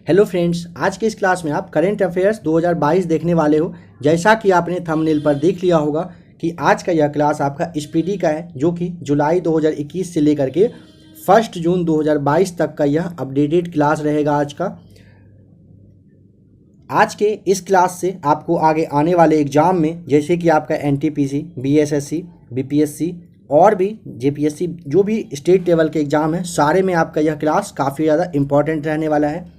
Hello friends, आज के इस क्लास में आप करेंट अफेयर्स 2022 देखने वाले हो। जैसा कि आपने थंबनेल पर देख लिया होगा कि आज का यह क्लास आपका स्पीडी का है, जो कि जुलाई 2021 से लेकर के 1 जून 2022 तक का यह अपडेटेड क्लास रहेगा। आज के इस क्लास से आपको आगे आने वाले एग्जाम में, जैसे कि आपका एनटीपीसी, बीएसएससी, बीपीएससी और भी जेपीएससी, जो भी स्टेट लेवल के एग्जाम है, सारे में आपका यह क्लास काफ़ी ज़्यादा इंपॉर्टेंट रहने वाला है।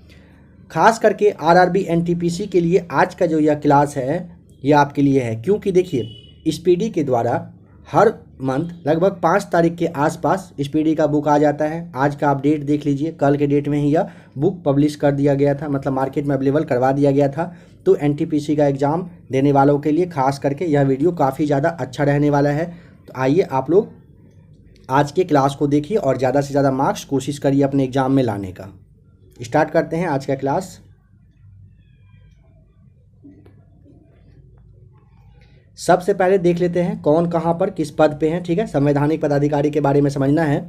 खास करके आरआरबी एनटीपीसी के लिए आज का जो यह क्लास है ये आपके लिए है, क्योंकि देखिए स्पीडी के द्वारा हर मंथ लगभग 5 तारीख के आसपास स्पीडी का बुक आ जाता है। आज का आप डेट देख लीजिए, कल के डेट में ही यह बुक पब्लिश कर दिया गया था, मतलब मार्केट में अवेलेबल करवा दिया गया था। तो एनटीपीसी का एग्ज़ाम देने वालों के लिए खास करके यह वीडियो काफ़ी ज़्यादा अच्छा रहने वाला है। तो आइए आप लोग आज के क्लास को देखिए और ज़्यादा से ज़्यादा मार्क्स कोशिश करिए अपने एग्ज़ाम में लाने का। स्टार्ट करते हैं आज का क्लास। सबसे पहले देख लेते हैं कौन कहां पर किस पद पे हैं। ठीक है, संवैधानिक पदाधिकारी के बारे में समझना है।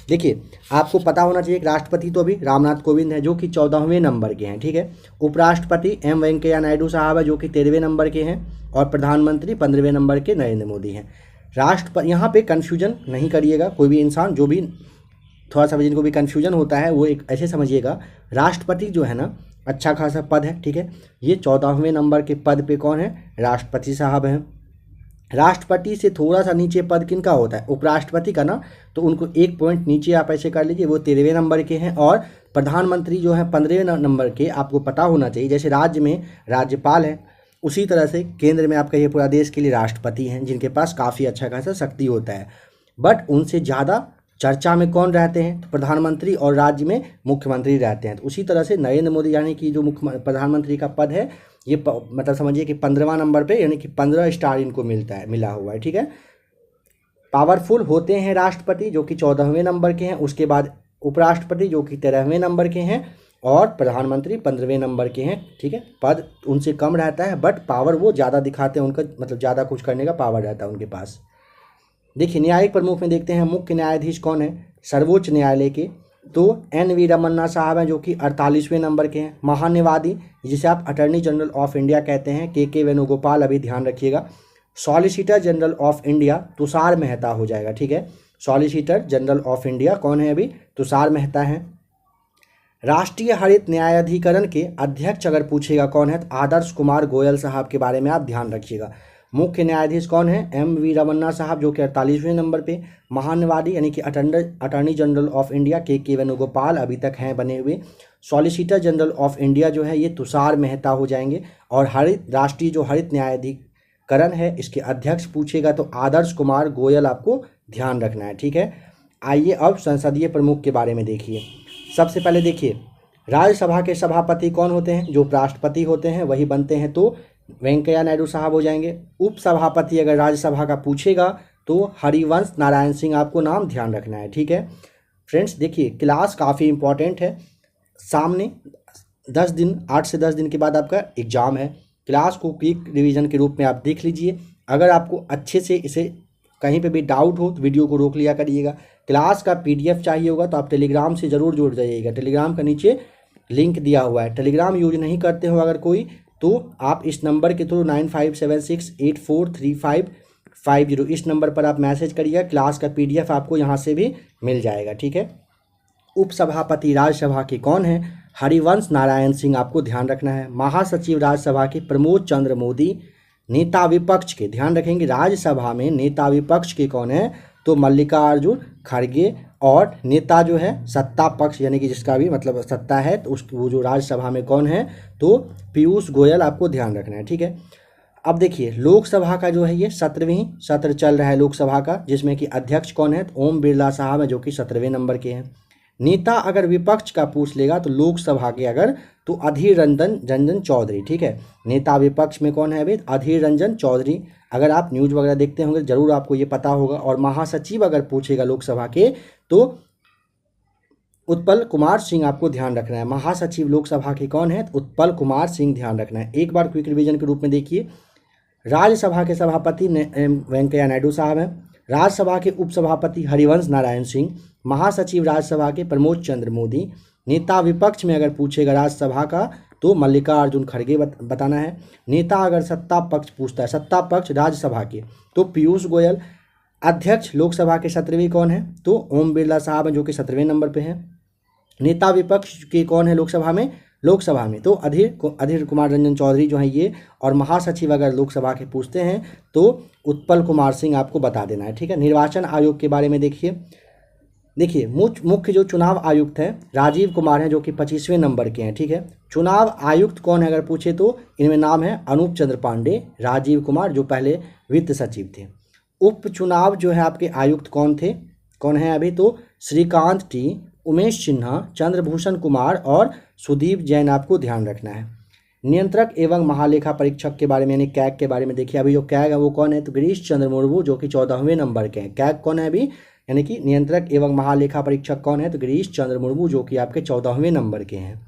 देखिए, आपको पता होना चाहिए कि राष्ट्रपति तो अभी रामनाथ कोविंद है, जो कि 14वें नंबर के हैं। ठीक है, उपराष्ट्रपति एम वेंकैया नायडू साहब है, जो कि 13वें नंबर के हैं, और प्रधानमंत्री 15वें नंबर के नरेंद्र मोदी हैं। राष्ट्रपति, यहाँ पे कन्फ्यूजन नहीं करिएगा कोई भी इंसान, जो भी थोड़ा सा जिनको भी कन्फ्यूजन होता है वो एक ऐसे समझिएगा, राष्ट्रपति जो है ना अच्छा खासा पद है। ठीक है, ये 14वें नंबर के पद पे कौन है? राष्ट्रपति साहब हैं। राष्ट्रपति से थोड़ा सा नीचे पद किनका होता है? उपराष्ट्रपति का ना, तो उनको एक पॉइंट नीचे आप ऐसे कर लीजिए, वो 13वें नंबर के हैं। और प्रधानमंत्री जो है 15वें नंबर के। आपको पता होना चाहिए, जैसे राज्य में राज्यपाल है, उसी तरह से केंद्र में आपका ये पूरा देश के लिए राष्ट्रपति हैं, जिनके पास काफ़ी अच्छा खासा शक्ति होता है। बट उनसे ज़्यादा चर्चा में कौन रहते हैं? तो प्रधानमंत्री, और राज्य में मुख्यमंत्री रहते हैं। तो उसी तरह से नरेंद्र मोदी यानी कि जो मुख्य प्रधानमंत्री का पद है, ये मतलब समझिए कि 15वां नंबर पे, यानी कि 15 स्टार इनको मिला हुआ है। ठीक है, पावरफुल होते हैं राष्ट्रपति, जो कि 14वें नंबर के हैं। उसके बाद उपराष्ट्रपति, जो कि 13वें नंबर के हैं, और प्रधानमंत्री 15वें नंबर के हैं। ठीक है, पद उनसे कम रहता है, बट पावर वो ज़्यादा दिखाते हैं, उनका मतलब ज़्यादा कुछ करने का पावर रहता है उनके पास। देखिए, न्यायिक प्रमुख में देखते हैं, मुख्य न्यायाधीश कौन है सर्वोच्च न्यायालय के? तो एन.वी. रमन्ना साहब हैं, जो कि 48वें नंबर के हैं। महान्यायवादी, जिसे आप अटॉर्नी जनरल ऑफ इंडिया कहते हैं, के वेणुगोपाल, अभी ध्यान रखिएगा। Solicitor general of India Tushar Mehta हो जाएगा। ठीक है, सॉलिसिटर जनरल ऑफ इंडिया कौन है अभी? तुषार मेहता हैं। राष्ट्रीय हरित न्यायाधिकरण के अध्यक्ष अगर पूछेगा कौन है, तो आदर्श कुमार गोयल साहब के बारे में आप ध्यान रखिएगा। मुख्य न्यायाधीश कौन है? एम.वी. रमन्ना साहब, जो कि 48वें नंबर पे। महान्यायवादी यानी कि अटॉर्नी जनरल ऑफ इंडिया के वेणुगोपाल अभी तक हैं बने हुए। सॉलिसिटर जनरल ऑफ इंडिया जो है ये तुषार मेहता हो जाएंगे। और राष्ट्रीय जो हरित न्यायाधिकरण है, इसके अध्यक्ष पूछेगा तो आदर्श कुमार गोयल आपको ध्यान रखना है। ठीक है, आइए अब संसदीय प्रमुख के बारे में देखिए। सबसे पहले देखिए, राज्यसभा के सभापति कौन होते हैं? जो राष्ट्रपति होते हैं वही बनते हैं, तो वेंकैया नायडू साहब हो जाएंगे। उपसभापति अगर राज्यसभा का पूछेगा तो हरिवंश नारायण सिंह, आपको नाम ध्यान रखना है। ठीक है फ्रेंड्स, देखिए क्लास काफ़ी इंपॉर्टेंट है। सामने 10 दिन, 8 से 10 दिन के बाद आपका एग्जाम है। क्लास को क्विक रिवीजन के रूप में आप देख लीजिए। अगर आपको अच्छे से इसे कहीं पे भी डाउट हो तो वीडियो को रोक लिया करिएगा। क्लास का PDF चाहिए होगा तो आप टेलीग्राम से ज़रूर जुड़ जाइएगा। टेलीग्राम का नीचे लिंक दिया हुआ है। टेलीग्राम यूज नहीं करते हो अगर कोई, तो आप इस नंबर के थ्रू 9576843550 इस नंबर पर आप मैसेज करिएगा। क्लास का PDF आपको यहाँ से भी मिल जाएगा। ठीक है, उपसभापति राज्यसभा के कौन है? हरिवंश नारायण सिंह, आपको ध्यान रखना है। महासचिव राज्यसभा के प्रमोद चंद्र मोदी। नेता विपक्ष के ध्यान रखेंगे, राज्यसभा में नेता विपक्ष के कौन है? तो मल्लिकार्जुन खड़गे। और नेता जो है सत्ता पक्ष, यानी कि जिसका भी मतलब सत्ता है, तो वो जो राज्यसभा में कौन है? तो पीयूष गोयल, आपको ध्यान रखना है। ठीक है, अब देखिए लोकसभा का जो है ये 17वीं सत्र चल रहा है लोकसभा का, जिसमें कि अध्यक्ष कौन है? तो ओम बिरला साहब है, जो कि 17वें नंबर के हैं। नेता अगर विपक्ष का पूछ लेगा तो लोकसभा के अगर, तो अधीर रंजन चौधरी। ठीक है, नेता विपक्ष में कौन है अभी? अधीर रंजन चौधरी। अगर आप न्यूज़ वगैरह देखते होंगे जरूर आपको ये पता होगा। और महासचिव अगर पूछेगा लोकसभा के तो उत्पल कुमार सिंह, आपको ध्यान रखना है। महासचिव लोकसभा के कौन है? तो उत्पल कुमार सिंह, ध्यान रखना है। एक बार क्विक रिवीजन के रूप में देखिए, राज्यसभा के सभापति वेंकैया नायडू साहब हैं। राज्यसभा के उपसभापति हरिवंश नारायण सिंह। महासचिव राज्यसभा के प्रमोद चंद्र मोदी। नेता विपक्ष में अगर पूछेगा राज्यसभा का तो मल्लिकार्जुन खड़गे बताना है। नेता अगर सत्ता पक्ष पूछता है, सत्ता पक्ष राज्यसभा के, तो पीयूष गोयल। अध्यक्ष लोकसभा के 17वें कौन है, तो ओम बिरला साहब हैं जो कि 17वें नंबर पे हैं। नेता विपक्ष के कौन है लोकसभा में, तो अधीर कुमार रंजन चौधरी जो हैं ये। और महासचिव अगर लोकसभा के पूछते हैं तो उत्पल कुमार सिंह आपको बता देना है, ठीक है। निर्वाचन आयोग के बारे में देखिए मुख्य जो चुनाव आयुक्त है राजीव कुमार हैं जो कि 25वें नंबर के हैं, ठीक है। चुनाव आयुक्त कौन है अगर पूछे तो इनमें नाम है अनूप चंद्र पांडे, राजीव कुमार जो पहले वित्त सचिव थे। उपचुनाव जो है आपके आयुक्त कौन है अभी, तो श्रीकांत टी, उमेश सिन्हा, चंद्रभूषण कुमार और सुदीप जैन आपको ध्यान रखना है। नियंत्रक एवं महालेखा परीक्षक के बारे में यानी कैग के बारे में देखिए, अभी जो कैग है वो कौन है, तो गिरीश चंद्र मुर्मू जो कि 14वें नंबर के हैं। कैग कौन है अभी, यानी कि नियंत्रक एवं महालेखा परीक्षक कौन है, तो गिरीश चंद्र मुर्मू जो कि आपके 14वें नंबर के हैं।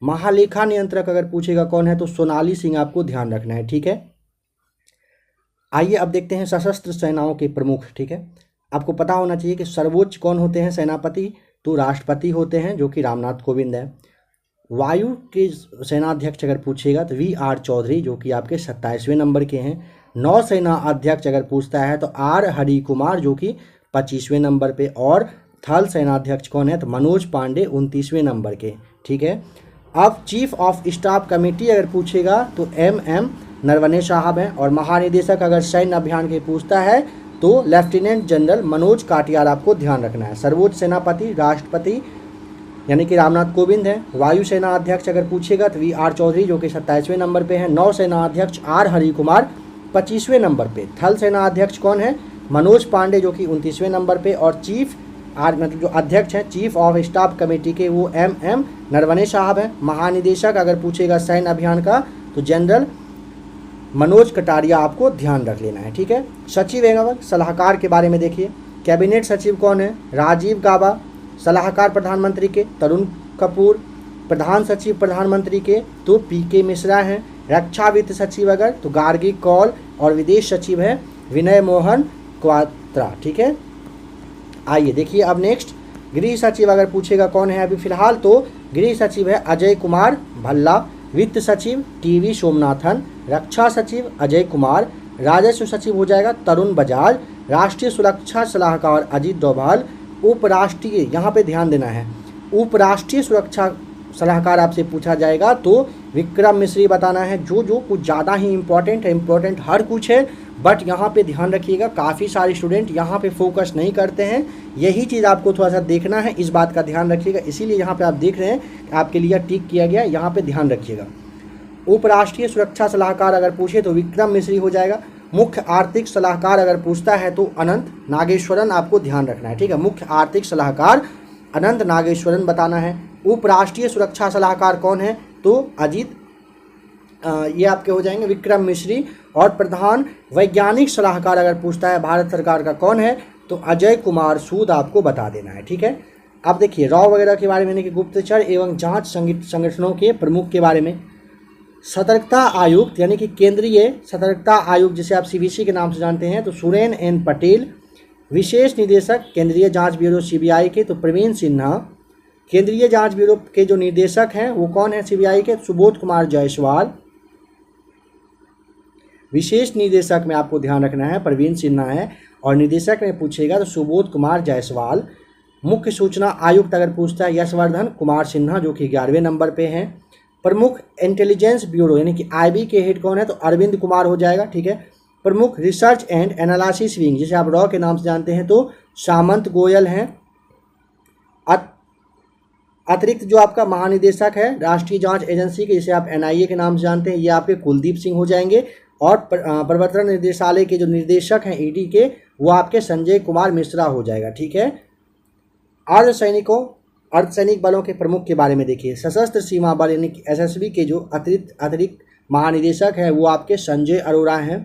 महालेखा नियंत्रक अगर पूछेगा कौन है, तो सोनाली सिंह आपको ध्यान रखना है, ठीक है। आइए अब देखते हैं सशस्त्र सेनाओं के प्रमुख, ठीक है। आपको पता होना चाहिए कि सर्वोच्च कौन होते हैं सेनापति, तो राष्ट्रपति होते हैं जो कि रामनाथ कोविंद है। वायु के सेनाध्यक्ष अगर पूछेगा तो वी.आर. चौधरी जो कि आपके 27वें नंबर के हैं। नौसेना अध्यक्ष अगर पूछता है तो आर. हरि कुमार जो कि 25वें नंबर पे। और थल सेनाध्यक्ष कौन है, तो मनोज पांडे 29वें नंबर के, ठीक है। अब चीफ ऑफ स्टाफ कमेटी अगर पूछेगा तो एम नरवणे साहब हैं। और महानिदेशक अगर सैन्य अभियान के पूछता है तो लेफ्टिनेंट जनरल मनोज काटियार आपको ध्यान रखना है। सर्वोच्च सेनापति राष्ट्रपति यानी कि रामनाथ कोविंद है। वायुसेना अध्यक्ष अगर पूछेगा तो वी.आर. चौधरी जो कि 27वें नंबर पे हैं। नौसेना अध्यक्ष आर. हरि कुमार 25वें नंबर पे। थल सेना अध्यक्ष कौन है, मनोज पांडे जो कि 29वें नंबर पे। और मतलब जो अध्यक्ष हैं चीफ ऑफ स्टाफ कमेटी के वो एम नरवणे साहब हैं। महानिदेशक अगर पूछेगा सैन्य अभियान का तो जनरल मनोज कटारिया आपको ध्यान रख लेना है, ठीक है। सचिव एवं सलाहकार के बारे में देखिए, कैबिनेट सचिव कौन है, राजीव गाबा। सलाहकार प्रधानमंत्री के तरुण कपूर। प्रधान सचिव प्रधानमंत्री के तो पी.के. मिश्रा हैं। रक्षा वित्त सचिव अगर तो गार्गी कौल। और विदेश सचिव है विनय मोहन क्वात्रा, ठीक है। आइए देखिए अब नेक्स्ट गृह सचिव अगर पूछेगा कौन है अभी फिलहाल, तो गृह सचिव है अजय कुमार भल्ला। वित्त सचिव टी.वी. सोमनाथन। रक्षा सचिव अजय कुमार। राजस्व सचिव हो जाएगा तरुण बजाज। राष्ट्रीय सुरक्षा सलाहकार अजीत डोभाल। उपराष्ट्रीय, यहाँ पे ध्यान देना है, उपराष्ट्रीय सुरक्षा सलाहकार आपसे पूछा जाएगा तो विक्रम मिश्री बताना है। जो कुछ ज़्यादा ही इम्पोर्टेंट हर कुछ है, बट यहाँ पे ध्यान रखिएगा काफ़ी सारे स्टूडेंट यहाँ पे फोकस नहीं करते हैं, यही चीज़ आपको थोड़ा सा देखना है, इस बात का ध्यान रखिएगा। इसीलिए यहाँ पे आप देख रहे हैं आपके लिए टिक किया गया, यहाँ पे ध्यान रखिएगा। उपराष्ट्रीय सुरक्षा सलाहकार अगर पूछे तो विक्रम मिश्री हो जाएगा। मुख्य आर्थिक सलाहकार अगर पूछता है तो अनंत नागेश्वरन आपको ध्यान रखना है, ठीक है। मुख्य आर्थिक सलाहकार अनंत नागेश्वरन बताना है। उपराष्ट्रीय सुरक्षा सलाहकार कौन है, तो अजीत ये आपके हो जाएंगे विक्रम मिश्री। और प्रधान वैज्ञानिक सलाहकार अगर पूछता है भारत सरकार का कौन है, तो अजय कुमार सूद आपको बता देना है, ठीक है। अब देखिए रॉ वगैरह के बारे में, यानी कि गुप्तचर एवं जांच संगठनों के प्रमुख के बारे में। सतर्कता आयुक्त यानी कि केंद्रीय सतर्कता आयुक्त जिसे आप सीवीसी के नाम से जानते हैं, तो सुरेन एन पटेल। विशेष निदेशक केंद्रीय जांच ब्यूरो सीबीआई के, तो प्रवीण सिन्हा। केंद्रीय जांच ब्यूरो के जो निदेशक हैं वो कौन है सीबीआई के, सुबोध कुमार जायसवाल। विशेष निदेशक में आपको ध्यान रखना है प्रवीण सिन्हा है, और निदेशक में पूछेगा तो सुबोध कुमार जायसवाल। मुख्य सूचना आयुक्त अगर पूछता है यशवर्धन कुमार सिन्हा जो कि 11वें नंबर पे हैं। प्रमुख इंटेलिजेंस ब्यूरो यानी कि आईबी के हेड कौन है, तो अरविंद कुमार हो जाएगा, ठीक है। प्रमुख रिसर्च एंड एनालिसिस विंग जिसे आप रॉ के नाम से जानते हैं तो सामंत गोयल हैं। अतिरिक्त जो आपका महानिदेशक है राष्ट्रीय जांच एजेंसी के जिसे आप एनआईए के नाम से जानते हैं, ये आपके कुलदीप सिंह हो जाएंगे। और प्रवर्तन निदेशालय के जो निर्देशक हैं ईडी के, वो आपके संजय कुमार मिश्रा हो जाएगा, ठीक है। अर्धसैनिक बलों के प्रमुख के बारे में देखिए। सशस्त्र सीमा बल यानी कि एसएसबी के जो अतिरिक्त महानिदेशक हैं वो आपके संजय अरोड़ा हैं।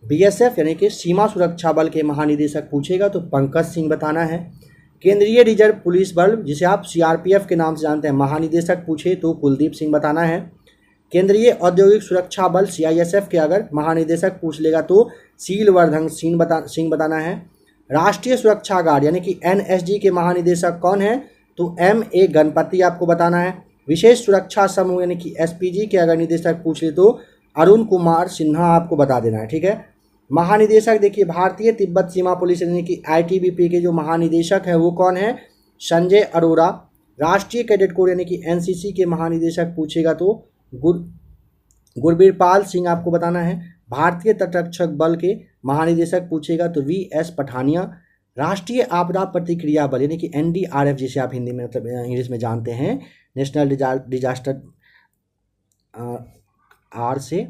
बीएसएफ यानी कि सीमा सुरक्षा बल के महानिदेशक पूछेगा तो पंकज सिंह बताना है। केंद्रीय रिजर्व पुलिस बल जिसे आप सीआरपीएफ के नाम से जानते हैं, महानिदेशक पूछे तो कुलदीप सिंह बताना है। केंद्रीय औद्योगिक सुरक्षा बल सीआईएसएफ के अगर महानिदेशक पूछ लेगा तो शीलवर्धन सिंह बताना है। राष्ट्रीय सुरक्षा गार्ड यानी कि एनएसजी के महानिदेशक कौन है, तो MA गणपति आपको बताना है। विशेष सुरक्षा समूह यानी कि SPG के अगर निदेशक पूछ ले तो अरुण कुमार सिन्हा आपको बता देना है, ठीक है। महानिदेशक देखिए भारतीय तिब्बत सीमा पुलिस यानी कि ITBP के जो महानिदेशक है वो कौन है, संजय अरोरा। राष्ट्रीय कैडेट कोर यानी कि NCC के महानिदेशक पूछेगा तो गुरबीरपाल सिंह आपको बताना है। भारतीय तटरक्षक बल के महानिदेशक पूछेगा तो VS पठानिया। राष्ट्रीय आपदा प्रतिक्रिया बल यानी कि NDRF जिसे आप हिंदी में मतलब इंग्लिश में जानते हैं, नेशनल डिजास्टर आर से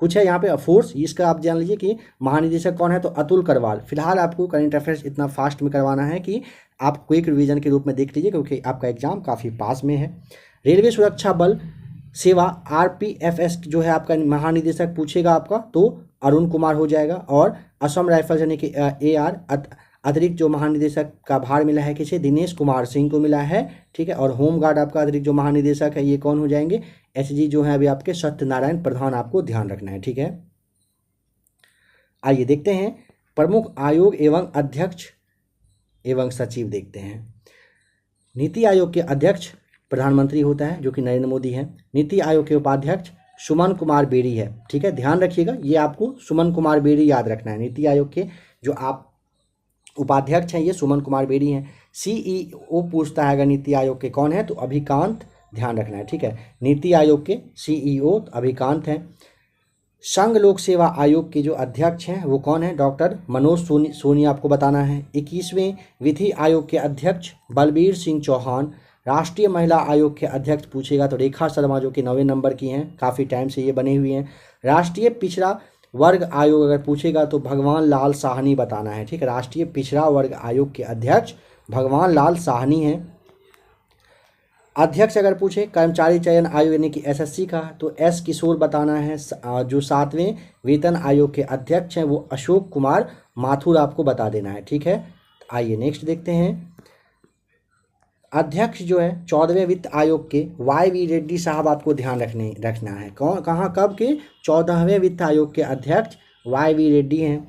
कुछ है यहाँ पे फोर्स, इसका आप जान लीजिए कि महानिदेशक कौन है तो अतुल करवाल। फिलहाल आपको करंट अफेयर्स इतना फास्ट में करवाना है कि आप क्विक रिवीजन के रूप में देख लीजिए क्योंकि आपका एग्जाम काफ़ी पास में है। रेलवे सुरक्षा बल सेवा RPFS जो है आपका महानिदेशक पूछेगा आपका तो अरुण कुमार हो जाएगा। और असम राइफल्स यानी कि AR अतिरिक्त जो महानिदेशक का भार मिला है किसे, दिनेश कुमार सिंह को मिला है, ठीक है। और होमगार्ड आपका अतिरिक्त जो महानिदेशक है ये कौन हो जाएंगे, SG जो है अभी आपके सत्यनारायण प्रधान, आपको ध्यान रखना है, ठीक है। आइए देखते हैं प्रमुख आयोग एवं अध्यक्ष एवं सचिव देखते हैं। नीति आयोग के अध्यक्ष प्रधानमंत्री होता है जो कि नरेंद्र मोदी है। नीति आयोग के उपाध्यक्ष सुमन कुमार बेरी है, ठीक है, ध्यान रखिएगा ये आपको सुमन कुमार बेरी याद रखना है। नीति आयोग के जो आप उपाध्यक्ष हैं ये सुमन कुमार बेरी हैं। CEO पूछता है अगर नीति आयोग के कौन है तो अभिकांत, ध्यान रखना है, ठीक है। नीति आयोग के CEO अभिकांत हैं। संघ लोक सेवा आयोग के जो अध्यक्ष हैं वो कौन है, डॉक्टर मनोज सोनी आपको बताना है। 21वें विधि आयोग के अध्यक्ष बलबीर सिंह चौहान। राष्ट्रीय महिला आयोग के अध्यक्ष पूछेगा तो रेखा शर्मा जो कि 9वें नंबर की हैं, काफ़ी टाइम से ये बने हुए हैं। राष्ट्रीय पिछड़ा वर्ग आयोग अगर पूछेगा तो भगवान लाल साहनी बताना है, ठीक है। राष्ट्रीय पिछड़ा वर्ग आयोग के अध्यक्ष भगवान लाल साहनी हैं। अध्यक्ष अगर पूछे कर्मचारी चयन आयोग यानी कि SSC का तो S किशोर बताना है। जो 7वें वेतन आयोग के अध्यक्ष हैं वो अशोक कुमार माथुर आपको बता देना है, ठीक है। आइए नेक्स्ट देखते हैं। अध्यक्ष जो है 14वें वित्त आयोग के YV रेड्डी साहब आपको ध्यान रखना है। कौन कहाँ कब के 14वें वित्त आयोग के अध्यक्ष YV रेड्डी हैं।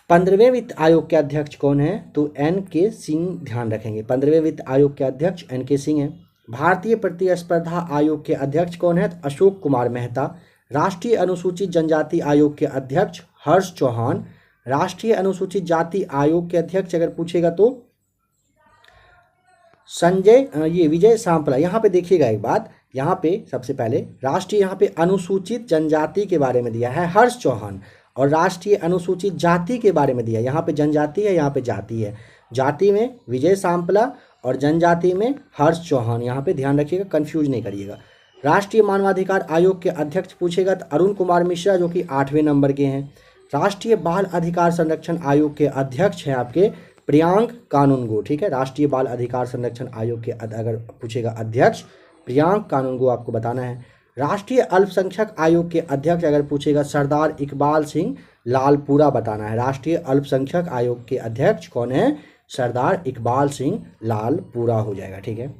15वें वित्त आयोग के अध्यक्ष कौन है तो NK सिंह, ध्यान रखेंगे 15वें वित्त आयोग के अध्यक्ष NK सिंह हैं। भारतीय प्रतिस्पर्धा आयोग के अध्यक्ष कौन है तो अशोक कुमार मेहता। राष्ट्रीय अनुसूचित जनजाति आयोग के अध्यक्ष हर्ष चौहान। राष्ट्रीय अनुसूचित जाति आयोग के अध्यक्ष अगर पूछेगा तो विजय सांपला। यहाँ पे देखिएगा एक बात, यहाँ पे सबसे पहले राष्ट्रीय यहाँ पे अनुसूचित जनजाति के बारे में दिया है हर्ष चौहान और राष्ट्रीय अनुसूचित जाति के बारे में दिया, यहाँ पे जनजाति है, यहाँ पे जाति है। जाति में विजय सांपला और जनजाति में हर्ष चौहान, यहाँ पे ध्यान रखिएगा, कंफ्यूज नहीं करिएगा। राष्ट्रीय मानवाधिकार आयोग के अध्यक्ष पूछेगा तो अरुण कुमार मिश्रा जो कि 8वें नंबर के हैं। राष्ट्रीय बाल अधिकार संरक्षण आयोग के अध्यक्ष हैं आपके प्रियांक कानूनगो, ठीक है। राष्ट्रीय बाल अधिकार संरक्षण आयोग के अगर पूछेगा अध्यक्ष प्रियांक कानूनगो आपको बताना है। राष्ट्रीय अल्पसंख्यक आयोग के अध्यक्ष अगर पूछेगा सरदार इकबाल सिंह लालपुरा बताना है। राष्ट्रीय अल्पसंख्यक आयोग के अध्यक्ष कौन है, सरदार इकबाल सिंह लालपुरा हो जाएगा, ठीक है।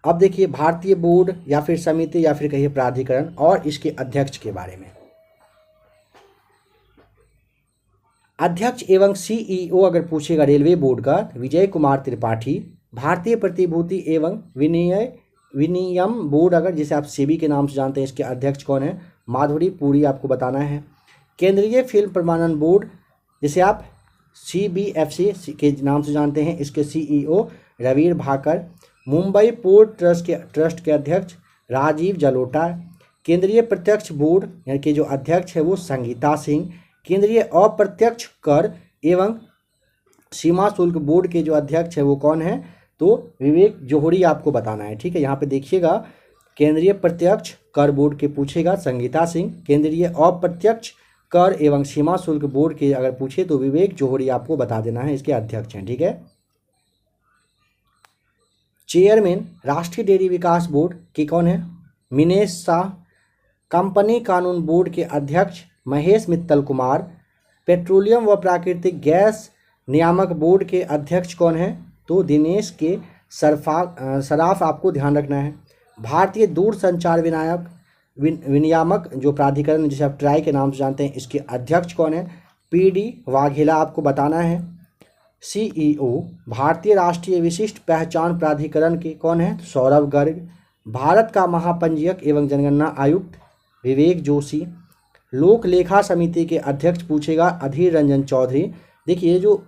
अब देखिए भारतीय बोर्ड या फिर समिति या फिर कहिए प्राधिकरण और इसके अध्यक्ष के बारे में। अध्यक्ष एवं CEO अगर पूछेगा रेलवे बोर्ड का विजय कुमार त्रिपाठी। भारतीय प्रतिभूति एवं विनियम बोर्ड अगर जिसे आप सेबी के नाम से जानते हैं इसके अध्यक्ष कौन है, माधुरी पुरी आपको बताना है। केंद्रीय फिल्म प्रमाणन बोर्ड जिसे आप CBFC के नाम से जानते हैं इसके CEO रवीर भाकर। मुंबई पोर्ट ट्रस्ट के अध्यक्ष राजीव जलोटा। केंद्रीय प्रत्यक्ष बोर्ड यानी कि जो अध्यक्ष है वो संगीता सिंह। केंद्रीय अप्रत्यक्ष कर एवं सीमा शुल्क बोर्ड के जो अध्यक्ष है वो कौन है तो विवेक जोहरी आपको बताना है, ठीक है। यहाँ पे देखिएगा केंद्रीय प्रत्यक्ष कर बोर्ड के पूछेगा संगीता सिंह। केंद्रीय अप्रत्यक्ष कर एवं सीमा शुल्क बोर्ड के अगर पूछे तो विवेक जोहरी आपको बता देना है, इसके अध्यक्ष हैं, ठीक है। चेयरमैन राष्ट्रीय डेयरी विकास बोर्ड के कौन है, मिनेश शाह। कंपनी कानून बोर्ड के अध्यक्ष महेश मित्तल कुमार। पेट्रोलियम व प्राकृतिक गैस नियामक बोर्ड के अध्यक्ष कौन है तो दिनेश के सराफ आपको ध्यान रखना है। भारतीय दूरसंचार विनियामक जो प्राधिकरण जिसे आप ट्राई के नाम से जानते हैं इसके अध्यक्ष कौन है, PD वाघेला आपको बताना है। सीईओ। भारतीय राष्ट्रीय विशिष्ट पहचान प्राधिकरण के कौन है? तो सौरभ गर्ग। भारत का महापंजीयक एवं जनगणना आयुक्त विवेक जोशी। लोक लेखा समिति के अध्यक्ष पूछेगा अधीर रंजन चौधरी। देखिए ये जो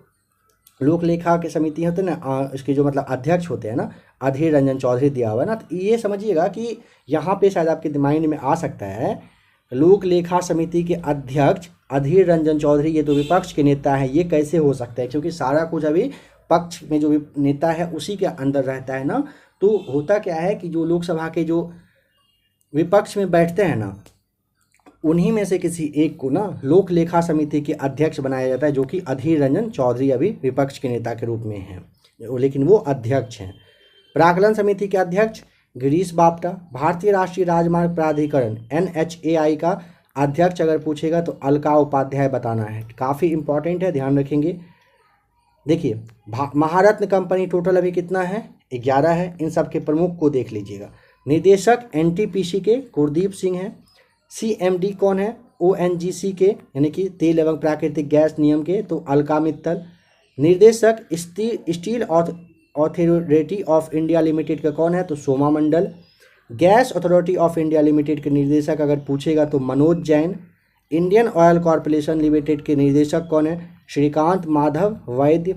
लोक लेखा की समिति होते हैं ना, इसके जो मतलब अध्यक्ष होते हैं ना, अधीर रंजन चौधरी दिया हुआ है ना, तो ये समझिएगा कि यहाँ पे शायद आपके माइंड में आ सकता है लोक लेखा समिति के अध्यक्ष अधीर रंजन चौधरी, ये तो विपक्ष के नेता हैं, ये कैसे हो सकता है? क्योंकि सारा कुछ अभी पक्ष में जो नेता है उसी के अंदर रहता है ना। तो होता क्या है कि जो लोकसभा के जो विपक्ष में बैठते हैं ना, उन्हीं में से किसी एक को ना लोक लेखा समिति के अध्यक्ष बनाया जाता है, जो कि अधीर रंजन चौधरी अभी विपक्ष के नेता के रूप में हैं, लेकिन वो अध्यक्ष हैं। प्राक्कलन समिति के अध्यक्ष गिरीश बापटा। भारतीय राष्ट्रीय राजमार्ग प्राधिकरण NHAI का अध्यक्ष अगर पूछेगा तो अलका उपाध्याय बताना है। काफ़ी इंपॉर्टेंट है, ध्यान रखेंगे। देखिए महारत्न कंपनी टोटल अभी कितना है? 11 है। इन सब के प्रमुख को देख लीजिएगा। निदेशक NTPC के कुलदीप सिंह हैं। CMD कौन है? ONGC के यानी कि तेल एवं प्राकृतिक गैस नियम के, तो अलका मित्तल। निर्देशक steel authority of India limited का कौन है? तो Soma Mandal. Gas authority of India limited के निर्देशक अगर पूछेगा तो Manoj Jain. Indian oil corporation limited के निर्देशक कौन है? श्रीकांत माधव वैद्य।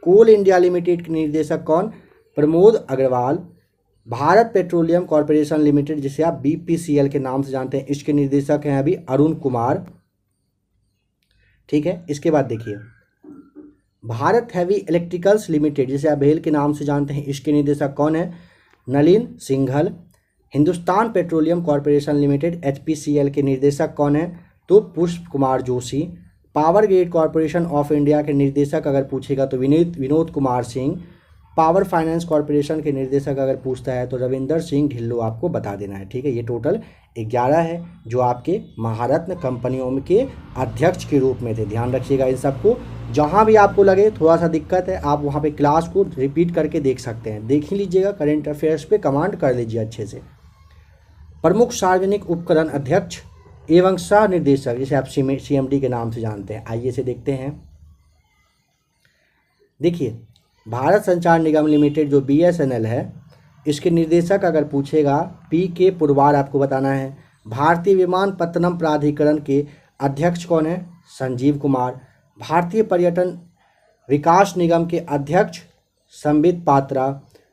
कोल इंडिया लिमिटेड के निर्देशक कौन? Pramod Agarwal. Bharat petroleum corporation limited, जिसे आप BPCL के नाम से जानते हैं, इसके निर्देशक हैं अभी अरुण कुमार। ठीक है, इसके बाद देखिए भारत हैवी इलेक्ट्रिकल्स लिमिटेड, जिसे आप भेल के नाम से जानते हैं, इसके निर्देशक कौन है? Nalin Singhal. Hindustan petroleum corporation limited HPCL के निर्देशक कौन है? तो पुष्प Kumar Joshi. Power grid corporation of India के निर्देशक अगर पूछेगा तो Vinod Kumar Singh. Power finance corporation के निर्देशक अगर पूछता है तो रविंदर सिंह ढिल्लो आपको बता देना है। ठीक है, ये टोटल 11 है जो आपके महारत्न कंपनियों के अध्यक्ष के रूप में थे। ध्यान रखिएगा इन सबको। जहाँ भी आपको लगे थोड़ा सा दिक्कत है, आप वहाँ पे क्लास को रिपीट करके देख सकते हैं, देख ही लीजिएगा। करेंट अफेयर्स पे कमांड कर लीजिए अच्छे से। प्रमुख सार्वजनिक उपकरण अध्यक्ष एवं सह निर्देशक, जिसे आप CMD के नाम से जानते हैं, आइए से देखते हैं। देखिए भारत संचार निगम लिमिटेड जो BSNL है, इसके निर्देशक अगर पूछेगा PK पुरवार आपको बताना है। भारतीय विमानपत्तनम प्राधिकरण के अध्यक्ष कौन है? संजीव कुमार। भारतीय पर्यटन विकास निगम के अध्यक्ष संबित पात्रा।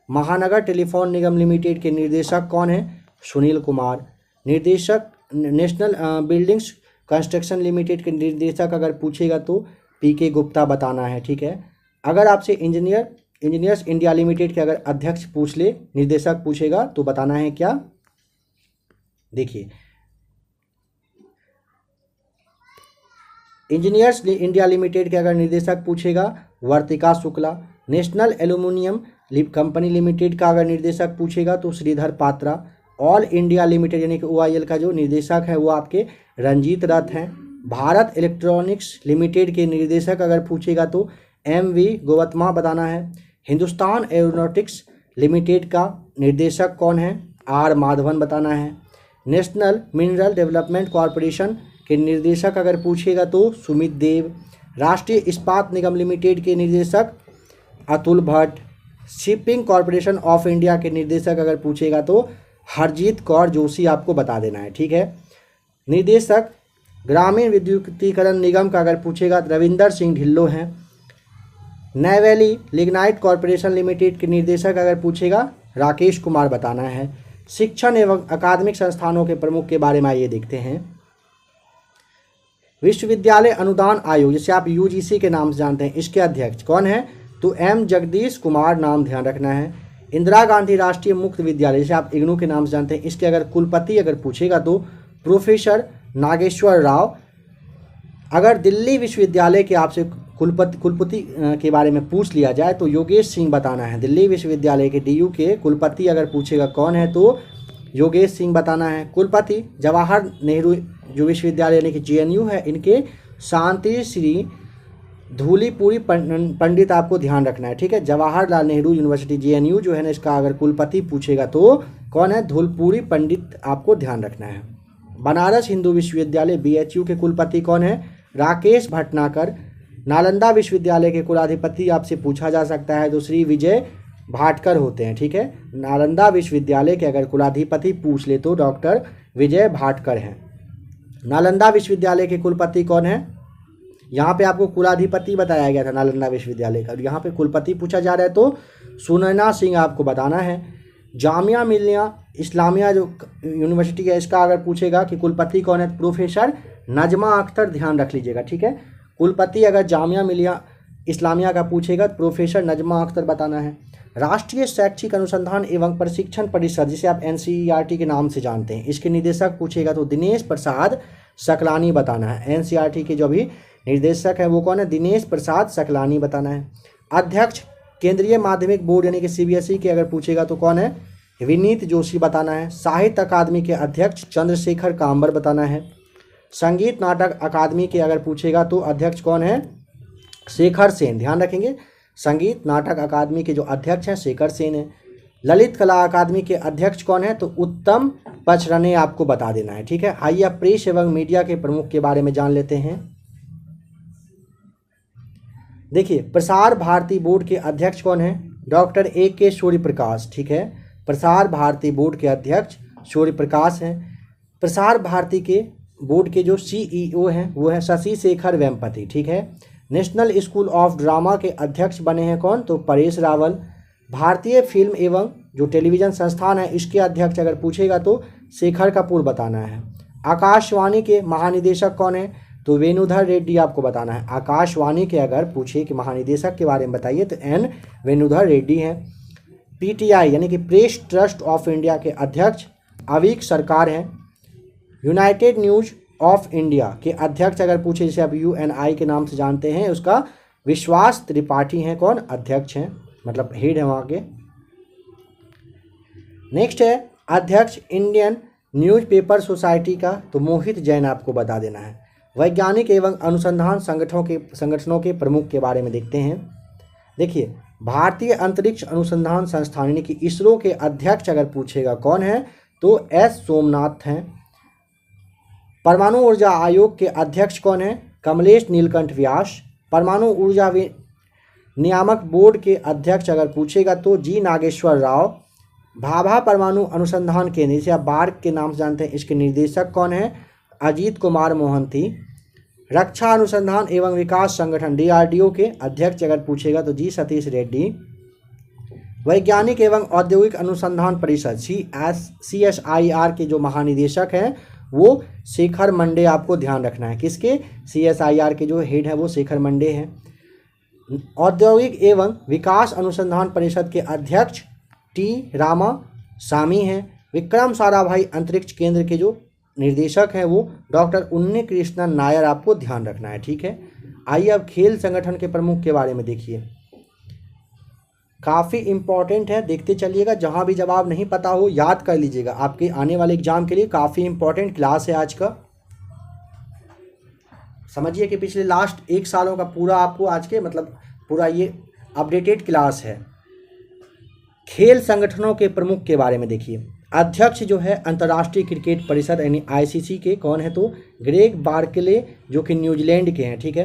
महानगर टेलीफोन निगम लिमिटेड के निर्देशक कौन है? सुनील कुमार। निर्देशक नेशनल बिल्डिंग्स कंस्ट्रक्शन लिमिटेड के निर्देशक अगर पूछेगा तो PK गुप्ता बताना है। ठीक है, अगर आपसे इंजीनियर्स इंडिया लिमिटेड के अगर अध्यक्ष पूछ ले, निर्देशक पूछेगा तो बताना है क्या? देखिए इंजीनियर्स इंडिया लिमिटेड के अगर निर्देशक पूछेगा Vartika Shukla. National aluminium company limited का अगर निर्देशक पूछेगा तो Shridhar Patra. Oil India limited यानी कि OIL का जो निर्देशक है वो आपके रंजीत रथ हैं। भारत इलेक्ट्रॉनिक्स लिमिटेड के निर्देशक अगर पूछेगा तो MV गोवत्मा बताना है। हिंदुस्तान एरोनॉटिक्स लिमिटेड का निर्देशक कौन है? R माधवन बताना है। नेशनल मिनरल डेवलपमेंट कॉरपोरेशन के निर्देशक अगर पूछेगा तो सुमित देव। राष्ट्रीय इस्पात निगम लिमिटेड के निर्देशक Atul Bhatt. Shipping corporation of India के निर्देशक अगर पूछेगा तो हरजीत कौर जोशी आपको बता देना है। ठीक है, निर्देशक ग्रामीण विद्युतीकरण निगम का अगर पूछेगा तो रविंदर सिंह ढिल्लो हैं। नैवैली लिग्नाइट कॉरपोरेशन लिमिटेड के निर्देशक अगर पूछेगा राकेश कुमार बताना है। शिक्षण एवं अकादमिक संस्थानों के प्रमुख के बारे में आइए देखते हैं। विश्वविद्यालय अनुदान आयोग, जिसे आप UGC के नाम से जानते हैं, इसके अध्यक्ष कौन है? तो M जगदीश कुमार, नाम ध्यान रखना है। इंदिरा गांधी राष्ट्रीय मुक्त विद्यालय, जिसे आप IGNOU के नाम से जानते हैं, इसके अगर कुलपति अगर पूछेगा तो प्रोफेसर नागेश्वर राव। अगर दिल्ली विश्वविद्यालय के आपसे कुलपति के बारे में पूछ लिया जाए तो योगेश सिंह बताना है। दिल्ली विश्वविद्यालय के DU के कुलपति अगर पूछेगा कौन है तो योगेश सिंह बताना है। कुलपति जवाहर नेहरू जो विश्वविद्यालय यानी कि JNU है, इनके शांति श्री धूलीपुरी पंडित आपको ध्यान रखना है। ठीक है, जवाहरलाल नेहरू यूनिवर्सिटी JNU जो है ना, इसका अगर कुलपति पूछेगा तो कौन है? धूलपुरी पंडित आपको ध्यान रखना है। बनारस हिंदू विश्वविद्यालय BHU के कुलपति कौन है? राकेश भटनागर। नालंदा विश्वविद्यालय के कुलाधिपति आपसे पूछा जा सकता है तो श्री विजय भाटकर होते हैं, ठीक है। नालंदा विश्वविद्यालय के अगर कुलाधिपति पूछ ले तो डॉक्टर विजय भाटकर हैं। नालंदा विश्वविद्यालय के कुलपति कौन है? यहाँ पे आपको कुलाधिपति बताया गया था नालंदा विश्वविद्यालय का, और यहाँ पे कुलपति पूछा जा रहा है तो सुनैना सिंह आपको बताना है। जामिया मिलिया इस्लामिया जो यूनिवर्सिटी है इसका अगर पूछेगा कि कुलपति कौन है, प्रोफेसर नजमा अख्तर, ध्यान रख लीजिएगा, ठीक है। कुलपति अगर जामिया मिलिया इस्लामिया का पूछेगा तो प्रोफेसर नजमा अख्तर बताना है। राष्ट्रीय शैक्षिक अनुसंधान एवं प्रशिक्षण परिषद, जिसे आप NCERT के नाम से जानते हैं, इसके निदेशक पूछेगा तो दिनेश प्रसाद सकलानी बताना है। NCERT के जो भी निर्देशक है वो कौन है? दिनेश प्रसाद सकलानी बताना है। अध्यक्ष केंद्रीय माध्यमिक बोर्ड यानी कि CBSE के अगर पूछेगा तो कौन है? विनीत जोशी बताना है। साहित्य अकादमी के अध्यक्ष चंद्रशेखर कांबर बताना है। संगीत नाटक अकादमी के अगर पूछेगा तो अध्यक्ष कौन है? शेखर सेन, ध्यान रखेंगे। संगीत नाटक अकादमी के जो अध्यक्ष हैं शेखर सेन है। ललित कला अकादमी के अध्यक्ष कौन है? तो उत्तम पचरने आपको बता देना है, ठीक है। आइए अब प्रेस एवं मीडिया के प्रमुख के बारे में जान लेते हैं। देखिए, प्रसार भारती बोर्ड के अध्यक्छ कौन है? डॉक्टर AK सूर्यप्रकाश, ठीक है। प्रसार भारती बोर्ड के अध्यक्ष सूर्यप्रकाश हैं। प्रसार भारती के बोर्ड के जो CEO हैं वो है शशि शेखर वेम्पति, ठीक है। नेशनल स्कूल ऑफ ड्रामा के अध्यक्ष बने हैं कौन? तो परेश रावल। भारतीय फिल्म एवं जो टेलीविज़न संस्थान है इसके अध्यक्ष अगर पूछेगा तो शेखर कपूर बताना है। आकाशवाणी के महानिदेशक कौन है? तो वेणुधर रेड्डी आपको बताना है। आकाशवाणी के अगर पूछे कि महानिदेशक के बारे में बताइए तो N वेणुधर रेड्डी हैं। PTI यानी कि प्रेस ट्रस्ट ऑफ इंडिया के अध्यक्ष अवीक सरकार हैं। यूनाइटेड न्यूज़ ऑफ इंडिया के अध्यक्ष अगर पूछे, जैसे आप UNI के नाम से जानते हैं, उसका विश्वास त्रिपाठी हैं कौन? अध्यक्ष हैं, मतलब हेड है वहाँ के। नेक्स्ट है अध्यक्ष इंडियन न्यूज़पेपर सोसाइटी का, तो मोहित जैन आपको बता देना है। वैज्ञानिक एवं अनुसंधान संगठनों के प्रमुख के बारे में देखते हैं। देखिए, भारतीय अंतरिक्ष अनुसंधान संस्थान यानी कि ISRO के अध्यक्ष अगर पूछेगा कौन है तो S सोमनाथ हैं। परमाणु ऊर्जा आयोग के अध्यक्ष कौन है? कमलेश नीलकंठ व्यास। परमाणु ऊर्जा नियामक बोर्ड के अध्यक्ष अगर पूछेगा तो G नागेश्वर राव। भाभा परमाणु अनुसंधान केंद्र, जिसे आप बार्क के नाम से जानते हैं, इसके निर्देशक कौन है? अजीत कुमार मोहंती। रक्षा अनुसंधान एवं विकास संगठन DRDO के अध्यक्ष अगर पूछेगा तो G सतीश रेड्डी। वैज्ञानिक एवं औद्योगिक अनुसंधान परिषद CSIR के जो महानिदेशक हैं वो शेखर मंडे, आपको ध्यान रखना है। किसके? CSIR के जो हेड है वो शेखर मंडे हैं। औद्योगिक एवं विकास अनुसंधान परिषद के अध्यक्ष T रामासामी हैं। विक्रम साराभाई अंतरिक्ष केंद्र के जो निर्देशक हैं वो डॉक्टर उन्नी कृष्णन नायर, आपको ध्यान रखना है, ठीक है। आइए अब खेल संगठन के प्रमुख के बारे में देखिए, काफ़ी इंपॉर्टेंट है, देखते चलिएगा। जहां भी जवाब नहीं पता हो याद कर लीजिएगा, आपके आने वाले एग्जाम के लिए काफ़ी इंपॉर्टेंट क्लास है आज का। समझिए कि पिछले लास्ट 1 सालों का पूरा आपको आज के मतलब पूरा ये अपडेटेड क्लास है। खेल संगठनों के प्रमुख के बारे में देखिए। अध्यक्ष जो है अंतर्राष्ट्रीय क्रिकेट परिषद यानी ICC के कौन है? तो ग्रेग बार्कले, जो कि न्यूजीलैंड के हैं, ठीक है।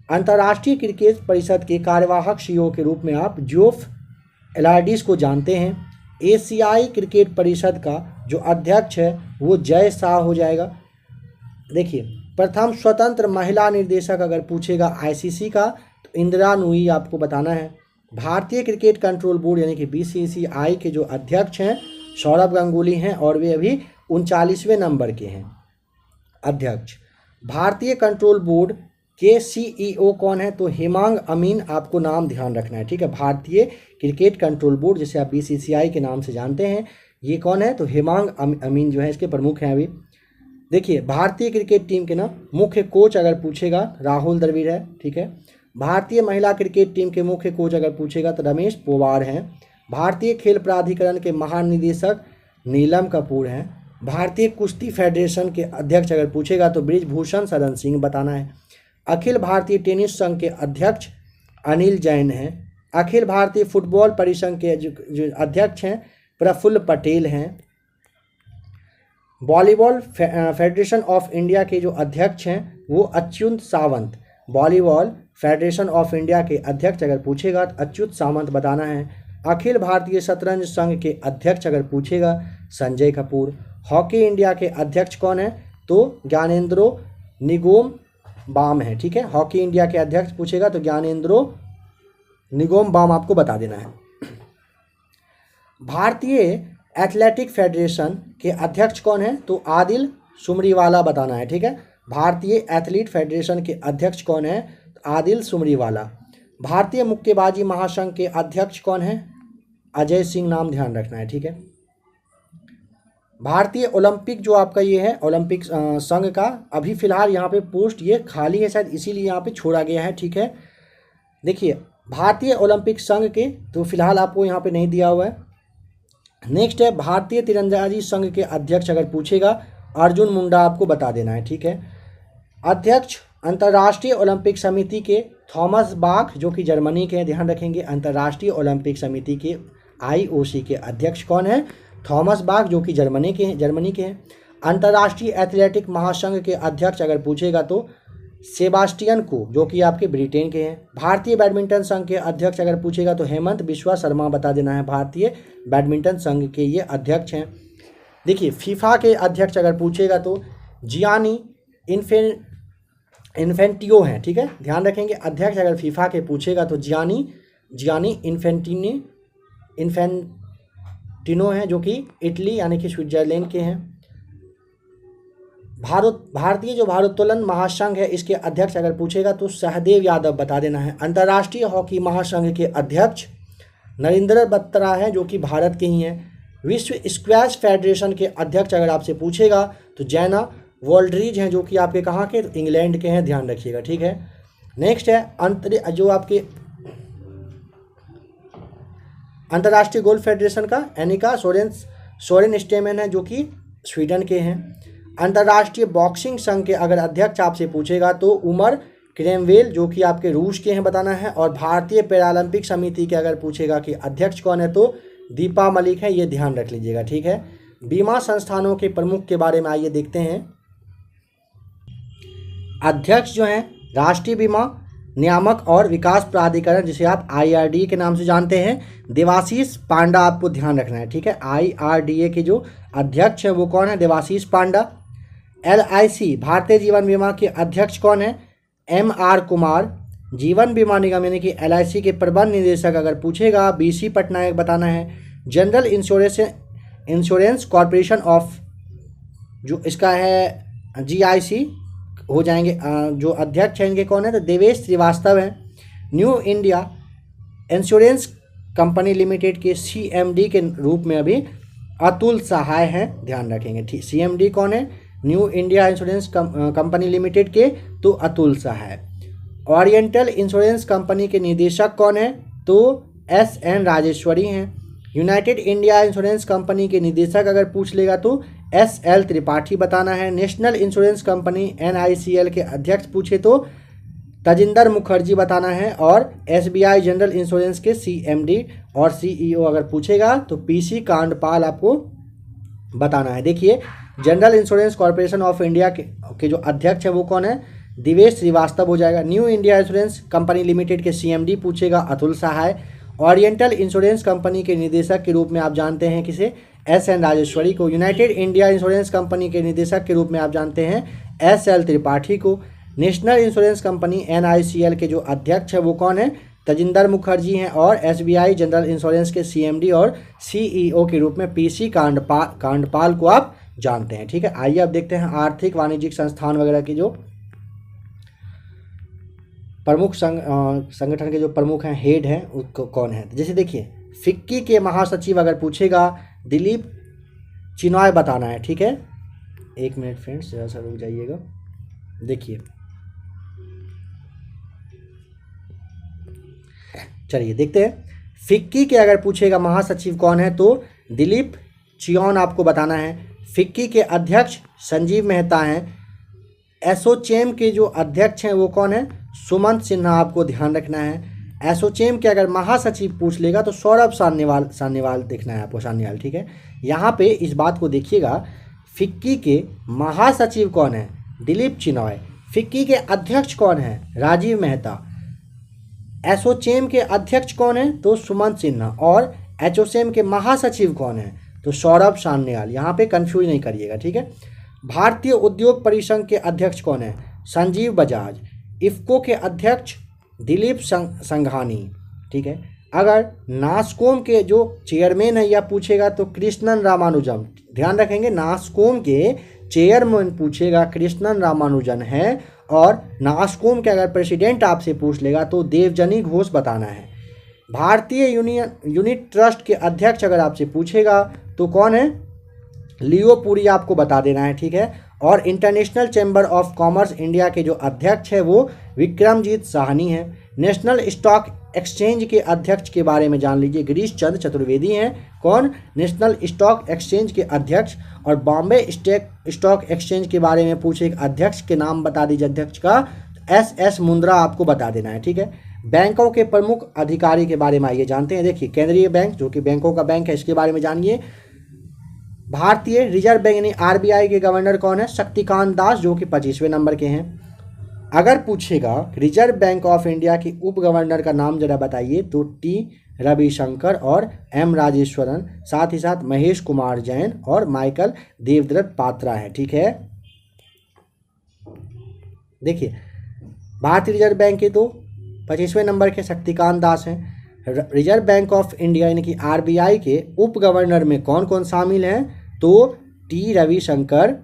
अंतर्राष्ट्रीय क्रिकेट परिषद के कार्यवाहक CEO के रूप में आप जोफ एलार्डिस को जानते हैं। एशियाई क्रिकेट परिषद का जो अध्यक्ष है वो जय शाह हो जाएगा। देखिए, प्रथम स्वतंत्र महिला निर्देशक अगर पूछेगा ICC का तो इंदिरा नूई आपको बताना है। भारतीय क्रिकेट कंट्रोल बोर्ड यानी कि BCCI के जो अध्यक्ष हैं सौरभ गांगुली हैं और वे अभी 39वें नंबर के हैं अध्यक्ष। भारतीय कंट्रोल बोर्ड के CEO कौन है? तो हेमांग अमीन, आपको नाम ध्यान रखना है, ठीक है। भारतीय क्रिकेट कंट्रोल बोर्ड जिसे आप BCCI के नाम से जानते हैं, ये कौन है? तो हेमांग अमीन जो है इसके प्रमुख हैं अभी। देखिए, भारतीय क्रिकेट टीम के ना मुख्य कोच अगर पूछेगा राहुल द्रविड़ है, ठीक है। भारतीय महिला क्रिकेट टीम के मुख्य कोच अगर पूछेगा तो रमेश पोवार हैं। भारतीय खेल प्राधिकरण के महानिदेशक नीलम कपूर हैं। भारतीय कुश्ती फेडरेशन के अध्यक्ष अगर पूछेगा तो ब्रिजभूषण शरण सिंह बताना है। अखिल भारतीय टेनिस संघ के अध्यक्ष अनिल जैन हैं। अखिल भारतीय फुटबॉल परिसंघ के जो अध्यक्ष हैं प्रफुल्ल पटेल हैं। वॉलीबॉल फेडरेशन ऑफ इंडिया के जो अध्यक्ष हैं वो Achyut Sawant. Volleyball federation of India के अध्यक्ष अगर पूछेगा तो अच्युत सामंत बताना है। अखिल भारतीय शतरंज संघ के अध्यक्ष अगर पूछेगा संजय कपूर। हॉकी इंडिया के अध्यक्ष कौन है तो ज्ञानेंद्रो निगोम बाम है, ठीक है। हॉकी इंडिया के अध्यक्ष पूछेगा तो ज्ञानेंद्रो निगोम बाम आपको बता देना है। भारतीय एथलेटिक फेडरेशन के अध्यक्ष कौन है तो आदिल सुमरीवाला बताना है, ठीक है। भारतीय एथलीट फेडरेशन के अध्यक्ष कौन है आदिल सुमरीवाला। भारतीय मुक्केबाजी महासंघ के अध्यक्ष कौन है अजय सिंह, नाम ध्यान रखना है, ठीक है। भारतीय ओलंपिक जो आपका ये है ओलंपिक संघ का अभी फिलहाल यहाँ पे पोस्ट ये खाली है, शायद इसीलिए यहाँ पे छोड़ा गया है, ठीक है। देखिए भारतीय ओलंपिक संघ के तो फिलहाल आपको यहाँ पे नहीं दिया हुआ है। नेक्स्ट है भारतीय तीरंदाजी संघ के अध्यक्ष अगर पूछेगा अर्जुन मुंडा आपको बता देना है, ठीक है। अध्यक्ष अंतर्राष्ट्रीय ओलंपिक समिति के थॉमस बाख जो कि जर्मनी के हैं, ध्यान रखेंगे। अंतर्राष्ट्रीय ओलंपिक समिति के IOC के अध्यक्ष कौन है थॉमस बाख जो कि जर्मनी के हैं। अंतर्राष्ट्रीय एथलेटिक महासंघ के अध्यक्ष अगर पूछेगा तो सेबास्टियन को जो कि आपके ब्रिटेन के हैं। भारतीय बैडमिंटन संघ के अध्यक्ष अगर पूछेगा तो हेमंत बिश्वा शर्मा बता देना है, भारतीय बैडमिंटन संघ के ये अध्यक्ष हैं। देखिए फीफा के अध्यक्ष अगर पूछेगा तो जियानी इन्फेंटिनो हैं, ठीक है, ध्यान रखेंगे। अध्यक्ष अगर फीफा के पूछेगा तो जियानी इन्फेंटिनो हैं जो कि इटली यानी कि स्विट्जरलैंड के हैं। भारतीय जो भारोत्तोलन महासंघ है इसके अध्यक्ष अगर पूछेगा तो सहदेव यादव बता देना है। अंतर्राष्ट्रीय हॉकी महासंघ के अध्यक्ष नरेंद्र बत्रा हैं जो कि भारत के ही हैं। विश्व स्क्वैश फेडरेशन के अध्यक्ष अगर आपसे पूछेगा तो जैना वोल्ड्रीज हैं जो कि आपके कहाँ के इंग्लैंड के हैं, ध्यान रखिएगा, ठीक है। नेक्स्ट है जो आपके अंतर्राष्ट्रीय गोल्फ फेडरेशन का एनिका सोरेन स्टेमन है जो कि स्वीडन के हैं। अंतर्राष्ट्रीय बॉक्सिंग संघ के अगर अध्यक्ष आपसे पूछेगा तो उमर क्रेमवेल जो कि आपके रूस के हैं बताना है। और भारतीय पैरालंपिक समिति के अगर पूछेगा कि अध्यक्ष कौन है तो दीपा मलिक है, ये ध्यान रख लीजिएगा, ठीक है। बीमा संस्थानों के प्रमुख के बारे में आइए देखते हैं। अध्यक्ष जो हैं राष्ट्रीय बीमा नियामक और विकास प्राधिकरण जिसे आप IRDA के नाम से जानते हैं, देवाशीष पांडा आपको ध्यान रखना है, ठीक है। IRDA के जो अध्यक्ष है वो कौन है देवाशीष पांडा। LIC भारतीय जीवन बीमा के अध्यक्ष कौन है MR कुमार। जीवन बीमा निगम यानी कि LIC के प्रबंध निदेशक अगर पूछेगा BC पटनायक बताना है। जनरल इंश्योरेंस कॉरपोरेशन ऑफ जो इसका है GIC हो जाएंगे, जो अध्यक्ष हैं इनके कौन है तो देवेश श्रीवास्तव हैं। New India insurance company limited के CMD के रूप में अभी अतुल सहाय हैं, ध्यान रखेंगे, ठीक। CMD कौन है new India insurance company limited के तो अतुल सहाय। ओरिएंटल इंश्योरेंस कंपनी के निदेशक कौन है तो SN राजेश्वरी हैं। यूनाइटेड इंडिया इंश्योरेंस कंपनी के निदेशक अगर पूछ लेगा तो SL त्रिपाठी बताना है। नेशनल इंश्योरेंस कंपनी NICL के अध्यक्ष पूछे तो तजिंदर मुखर्जी बताना है। और SBI जनरल इंश्योरेंस के CMD और CEO अगर पूछेगा तो PC कांडपाल आपको बताना है। देखिए general insurance corporation of India के जो अध्यक्ष है वो कौन है देवेश श्रीवास्तव हो जाएगा। New India insurance company limited के CMD पूछेगा अतुल सहाय। ओरिएंटल इंश्योरेंस कंपनी के निदेशक के रूप में आप जानते हैं किसे SN राजेश्वरी को। यूनाइटेड इंडिया इंश्योरेंस कंपनी के निदेशक के रूप में आप जानते हैं SL त्रिपाठी को। नेशनल इंश्योरेंस कंपनी NICL के जो अध्यक्ष है वो कौन है तजिंदर मुखर्जी हैं। और SBI जनरल इंश्योरेंस के CMD और CEO के रूप में PC कांडपाल को आप जानते हैं, ठीक है। आइए अब देखते हैं आर्थिक वाणिज्यिक संस्थान वगैरह के जो प्रमुख संगठन के जो प्रमुख हैं हेड हैं उसको कौन है। जैसे देखिए फिक्की के महासचिव अगर पूछेगा दिलीप चिनॉय बताना है, ठीक है। एक मिनट फ्रेंड्स जरा सा रुक जाइएगा। देखिए चलिए देखते हैं फिक्की के अगर पूछेगा महासचिव कौन है तो दिलीप चियॉन आपको बताना है। फिक्की के अध्यक्ष संजीव मेहता हैं। एसोचैम के जो अध्यक्ष हैं वो कौन है सुमंत सिन्हा आपको ध्यान रखना है। एसोचैम के अगर महासचिव पूछ लेगा तो सौरभ सान्याल देखना है आपको, सान्याल, ठीक है। यहाँ पे इस बात को देखिएगा फिक्की के महासचिव कौन है दिलीप चिनॉय। फिक्की के अध्यक्ष कौन है? राजीव मेहता। एसोचैम के अध्यक्ष कौन है? तो सुमंत सिन्हा। और एसोचैम के महासचिव कौन है? तो सौरभ सान्याल। यहाँ पे कंफ्यूज नहीं करिएगा, ठीक है। भारतीय उद्योग परिसंघ के अध्यक्ष कौन है? संजीव बजाज। इफ्को के अध्यक्ष दिलीप संघानी, ठीक है। अगर नास्कोम के जो चेयरमैन है यह पूछेगा तो कृष्णन रामानुजन। ध्यान रखेंगे, नास्कोम के चेयरमैन पूछेगा कृष्णन रामानुजन है, और नास्कोम के अगर प्रेसिडेंट आपसे पूछ लेगा तो देवजनी घोष बताना है। भारतीय यूनिट ट्रस्ट के अध्यक्ष अगर आपसे पूछेगा तो कौन है? लियो पुरी आपको बता देना है, ठीक है। और international chamber of commerce India के जो अध्यक्ष है वो विक्रमजीत साहनी है। नेशनल स्टॉक एक्सचेंज के अध्यक्ष के बारे में जान लीजिए, गिरीश चंद्र चतुर्वेदी हैं। कौन? नेशनल स्टॉक एक्सचेंज के अध्यक्ष। और बॉम्बे स्टॉक एक्सचेंज के बारे में पूछे एक अध्यक्ष के नाम बता दीजिए अध्यक्ष का, एस मुंद्रा आपको बता देना है, ठीक है। बैंकों के प्रमुख अधिकारी के बारे में आइए जानते हैं। देखिए, केंद्रीय बैंक जो कि बैंकों का बैंक है, इसके बारे में जानिए। भारतीय रिजर्व बैंक यानी आरबीआई के गवर्नर कौन है? शक्तिकांत दास, जो कि 25वें नंबर के हैं। अगर पूछेगा रिजर्व बैंक ऑफ इंडिया के उप गवर्नर का नाम जरा बताइए तो टी रविशंकर और एम राजेश्वरन, साथ ही साथ महेश कुमार जैन और माइकल देवव्रत पात्रा है, ठीक है। देखिए, भारतीय रिजर्व बैंक के तो 25वें नंबर के शक्तिकांत दास हैं। रिजर्व बैंक ऑफ इंडिया यानी कि आरबीआई के उप गवर्नर में कौन कौन शामिल हैं? तो टी रविशंकर,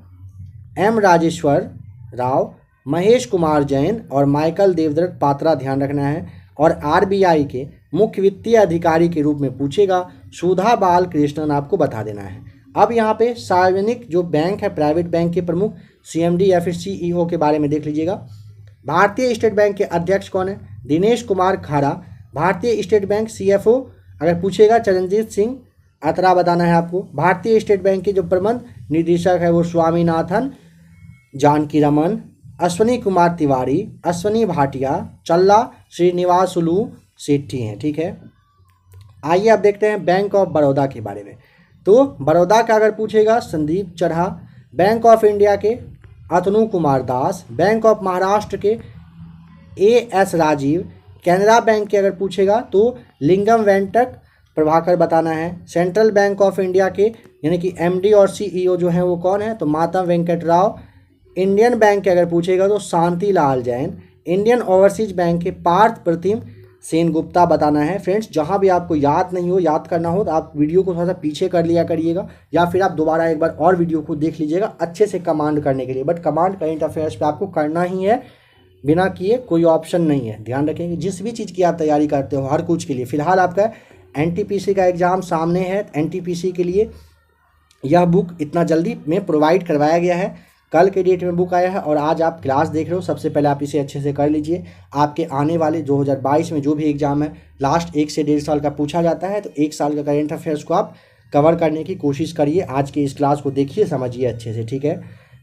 एम राजेश्वर राव, महेश कुमार जैन और माइकल देवव्रत पात्रा, ध्यान रखना है। और आरबीआई के मुख्य वित्तीय अधिकारी के रूप में पूछेगा सुधा बाल कृष्णन, आपको बता देना है। अब यहाँ पे सार्वजनिक जो बैंक है, प्राइवेट बैंक के प्रमुख सीएमडी या फिर सीईओ के बारे में देख लीजिएगा। भारतीय स्टेट बैंक के अध्यक्ष कौन है? दिनेश कुमार खारा। भारतीय स्टेट बैंक सीएफओ अगर पूछेगा चरणजीत सिंह अतरा बताना है आपको। भारतीय स्टेट बैंक के जो प्रबंध निदेशक है वो स्वामीनाथन जानकी रमन, अश्वनी कुमार तिवारी, अश्वनी भाटिया, चल्ला श्रीनिवासुलू सेठी हैं, ठीक है। आइए अब देखते हैं बैंक ऑफ बड़ौदा के बारे में। तो बड़ौदा का अगर पूछेगा संदीप चढ़ा, बैंक ऑफ इंडिया के अतनु कुमार दास, बैंक ऑफ महाराष्ट्र के एएस राजीव, कैनरा बैंक के अगर पूछेगा तो लिंगम वेंकट प्रभाकर बताना है। सेंट्रल बैंक ऑफ इंडिया के यानी कि एमडी और सीईओ जो हैं वो कौन है? तो मातम वेंकट राव। इंडियन बैंक के अगर पूछेगा तो शांति Lal Jain. Indian overseas bank के पार्थ प्रतिम सेन गुप्ता बताना है। फ्रेंड्स, जहां भी आपको याद नहीं हो, याद करना हो तो आप वीडियो को थोड़ा सा पीछे कर लिया करिएगा, या फिर आप दोबारा एक बार और वीडियो को देख लीजिएगा अच्छे से कमांड करने के लिए। बट कमांड करंट अफेयर्स पे आपको करना ही है, बिना किए कोई ऑप्शन नहीं है। ध्यान रखेंगे, जिस भी चीज़ की आप तैयारी करते हो हर कुछ के लिए। फिलहाल आपका एनटीपीसी का एग्ज़ाम सामने है। एनटीपीसी के लिए यह बुक इतना जल्दी में प्रोवाइड करवाया गया है, कल के डेट में बुक आया है और आज आप क्लास देख रहे हो। सबसे पहले आप इसे अच्छे से कर लीजिए। आपके आने वाले 2022 में जो भी एग्ज़ाम है लास्ट 1 से 1.5 साल का पूछा जाता है, तो 1 साल का करेंट अफेयर्स को आप कवर करने की कोशिश करिए। आज की इस क्लास को देखिए, समझिए अच्छे से, ठीक है।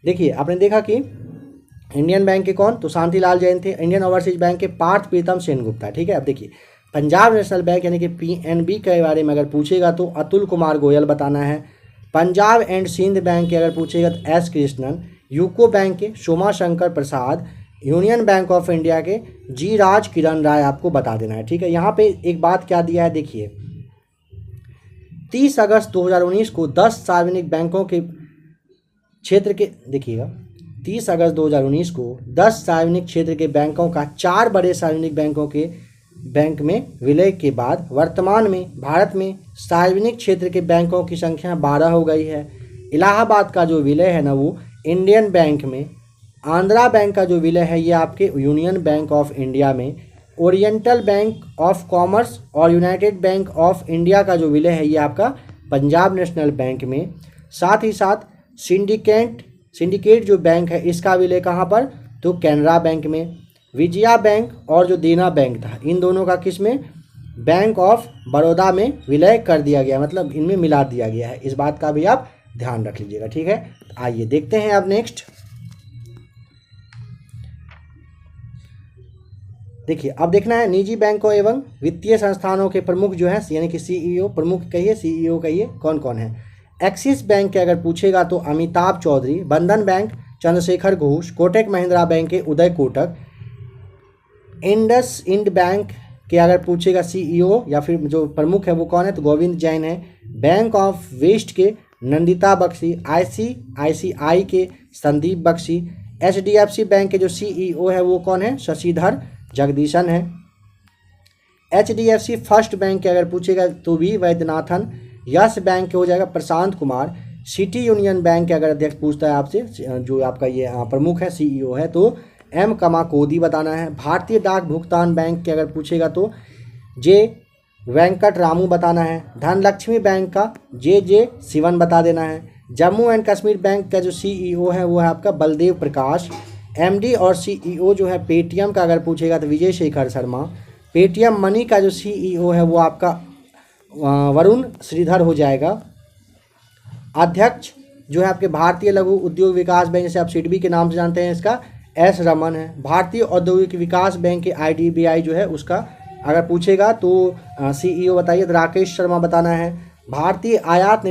देखिए, आपने देखा कि इंडियन बैंक के कौन? तो शांति लाल जैन थे। इंडियन ओवरसीज बैंक के पार्थ प्रीतम सेन गुप्ता, ठीक है। अब देखिए, पंजाब नेशनल बैंक यानी कि पीएनबी के बारे में अगर पूछेगा तो अतुल कुमार गोयल बताना है। पंजाब एंड सिंध बैंक के अगर पूछेगा तो एस कृष्णन। यूको बैंक के Soma Shankar Prasad. Union bank of India के जी राज किरण राय, आपको बता देना है, ठीक है। यहाँ पे एक बात क्या दिया है, देखिए 30 अगस्त 2019 को 10 सार्वजनिक बैंकों के क्षेत्र के, देखिएगा 30 अगस्त 2019 को 10 सार्वजनिक क्षेत्र के बैंकों का 4 बड़े सार्वजनिक बैंकों के बैंक में विलय के बाद वर्तमान में भारत में सार्वजनिक क्षेत्र के बैंकों की संख्या 12 हो गई है। इलाहाबाद का जो विलय है ना वो इंडियन बैंक में, आंध्रा बैंक का जो विलय है ये आपके यूनियन बैंक ऑफ इंडिया में, ओरिएंटल बैंक ऑफ कॉमर्स और यूनाइटेड बैंक ऑफ इंडिया का जो विलय है ये आपका पंजाब नेशनल बैंक में। साथ ही साथ सिंडिकेट जो बैंक है इसका विलय कहाँ पर? तो कैनरा बैंक में। विजया बैंक और जो देना बैंक था इन दोनों का किस में? बैंक ऑफ बड़ौदा में विलय कर दिया गया, मतलब इनमें मिला दिया गया है। इस बात का भी आप ध्यान रख लीजिएगा, ठीक है। आइए देखते हैं अब नेक्स्ट। देखिए, अब देखना है निजी बैंकों एवं वित्तीय संस्थानों के प्रमुख जो हैं यानी कि सीईओ, प्रमुख कहिए सीईओ कहिए, कौन कौन है। एक्सिस बैंक के अगर पूछेगा तो अमिताभ चौधरी। बंधन बैंक चंद्रशेखर घोष। कोटक महिंद्रा बैंक के Uday Kotak. Indus end bank के अगर पूछेगा सीईओ या फिर जो प्रमुख है वो कौन है, तो गोविंद जैन है। बैंक ऑफ वेस्ट के नंदिता बख्शी। आईसीआईसीआई के संदीप बख्शी। एचडीएफसी बैंक के जो सीईओ है वो कौन है, शशिधर जगदीशन है। एचडीएफसी फर्स्ट बैंक के अगर पूछेगा तो वी वैद्यनाथन। यस बैंक के हो जाएगा Prashant Kumar. City union bank के अगर अध्यक्ष पूछता है आपसे, जो आपका ये प्रमुख है सीईओ है, तो एम कमाकोदी बताना है। भारतीय डाक भुगतान बैंक के अगर पूछेगा तो जे वेंकट रामू बताना है। धनलक्ष्मी बैंक का जे शिवन बता देना है। जम्मू एंड कश्मीर बैंक का जो सीईओ है वो है आपका बलदेव प्रकाश। एमडी और सीईओ जो है पेटीएम का अगर पूछेगा तो विजय शेखर शर्मा। पेटीएम मनी का जो सीईओ है वो आपका वरुण श्रीधर हो जाएगा। अध्यक्ष जो है आपके भारतीय लघु उद्योग विकास बैंक, जैसे आप सिडबी के नाम से जानते हैं, इसका एस रमन है। भारतीय औद्योगिक विकास बैंक के आईडीबीआई जो है उसका अगर पूछेगा तो सीईओ बताइए तो राकेश शर्मा बताना है। भारतीय आयात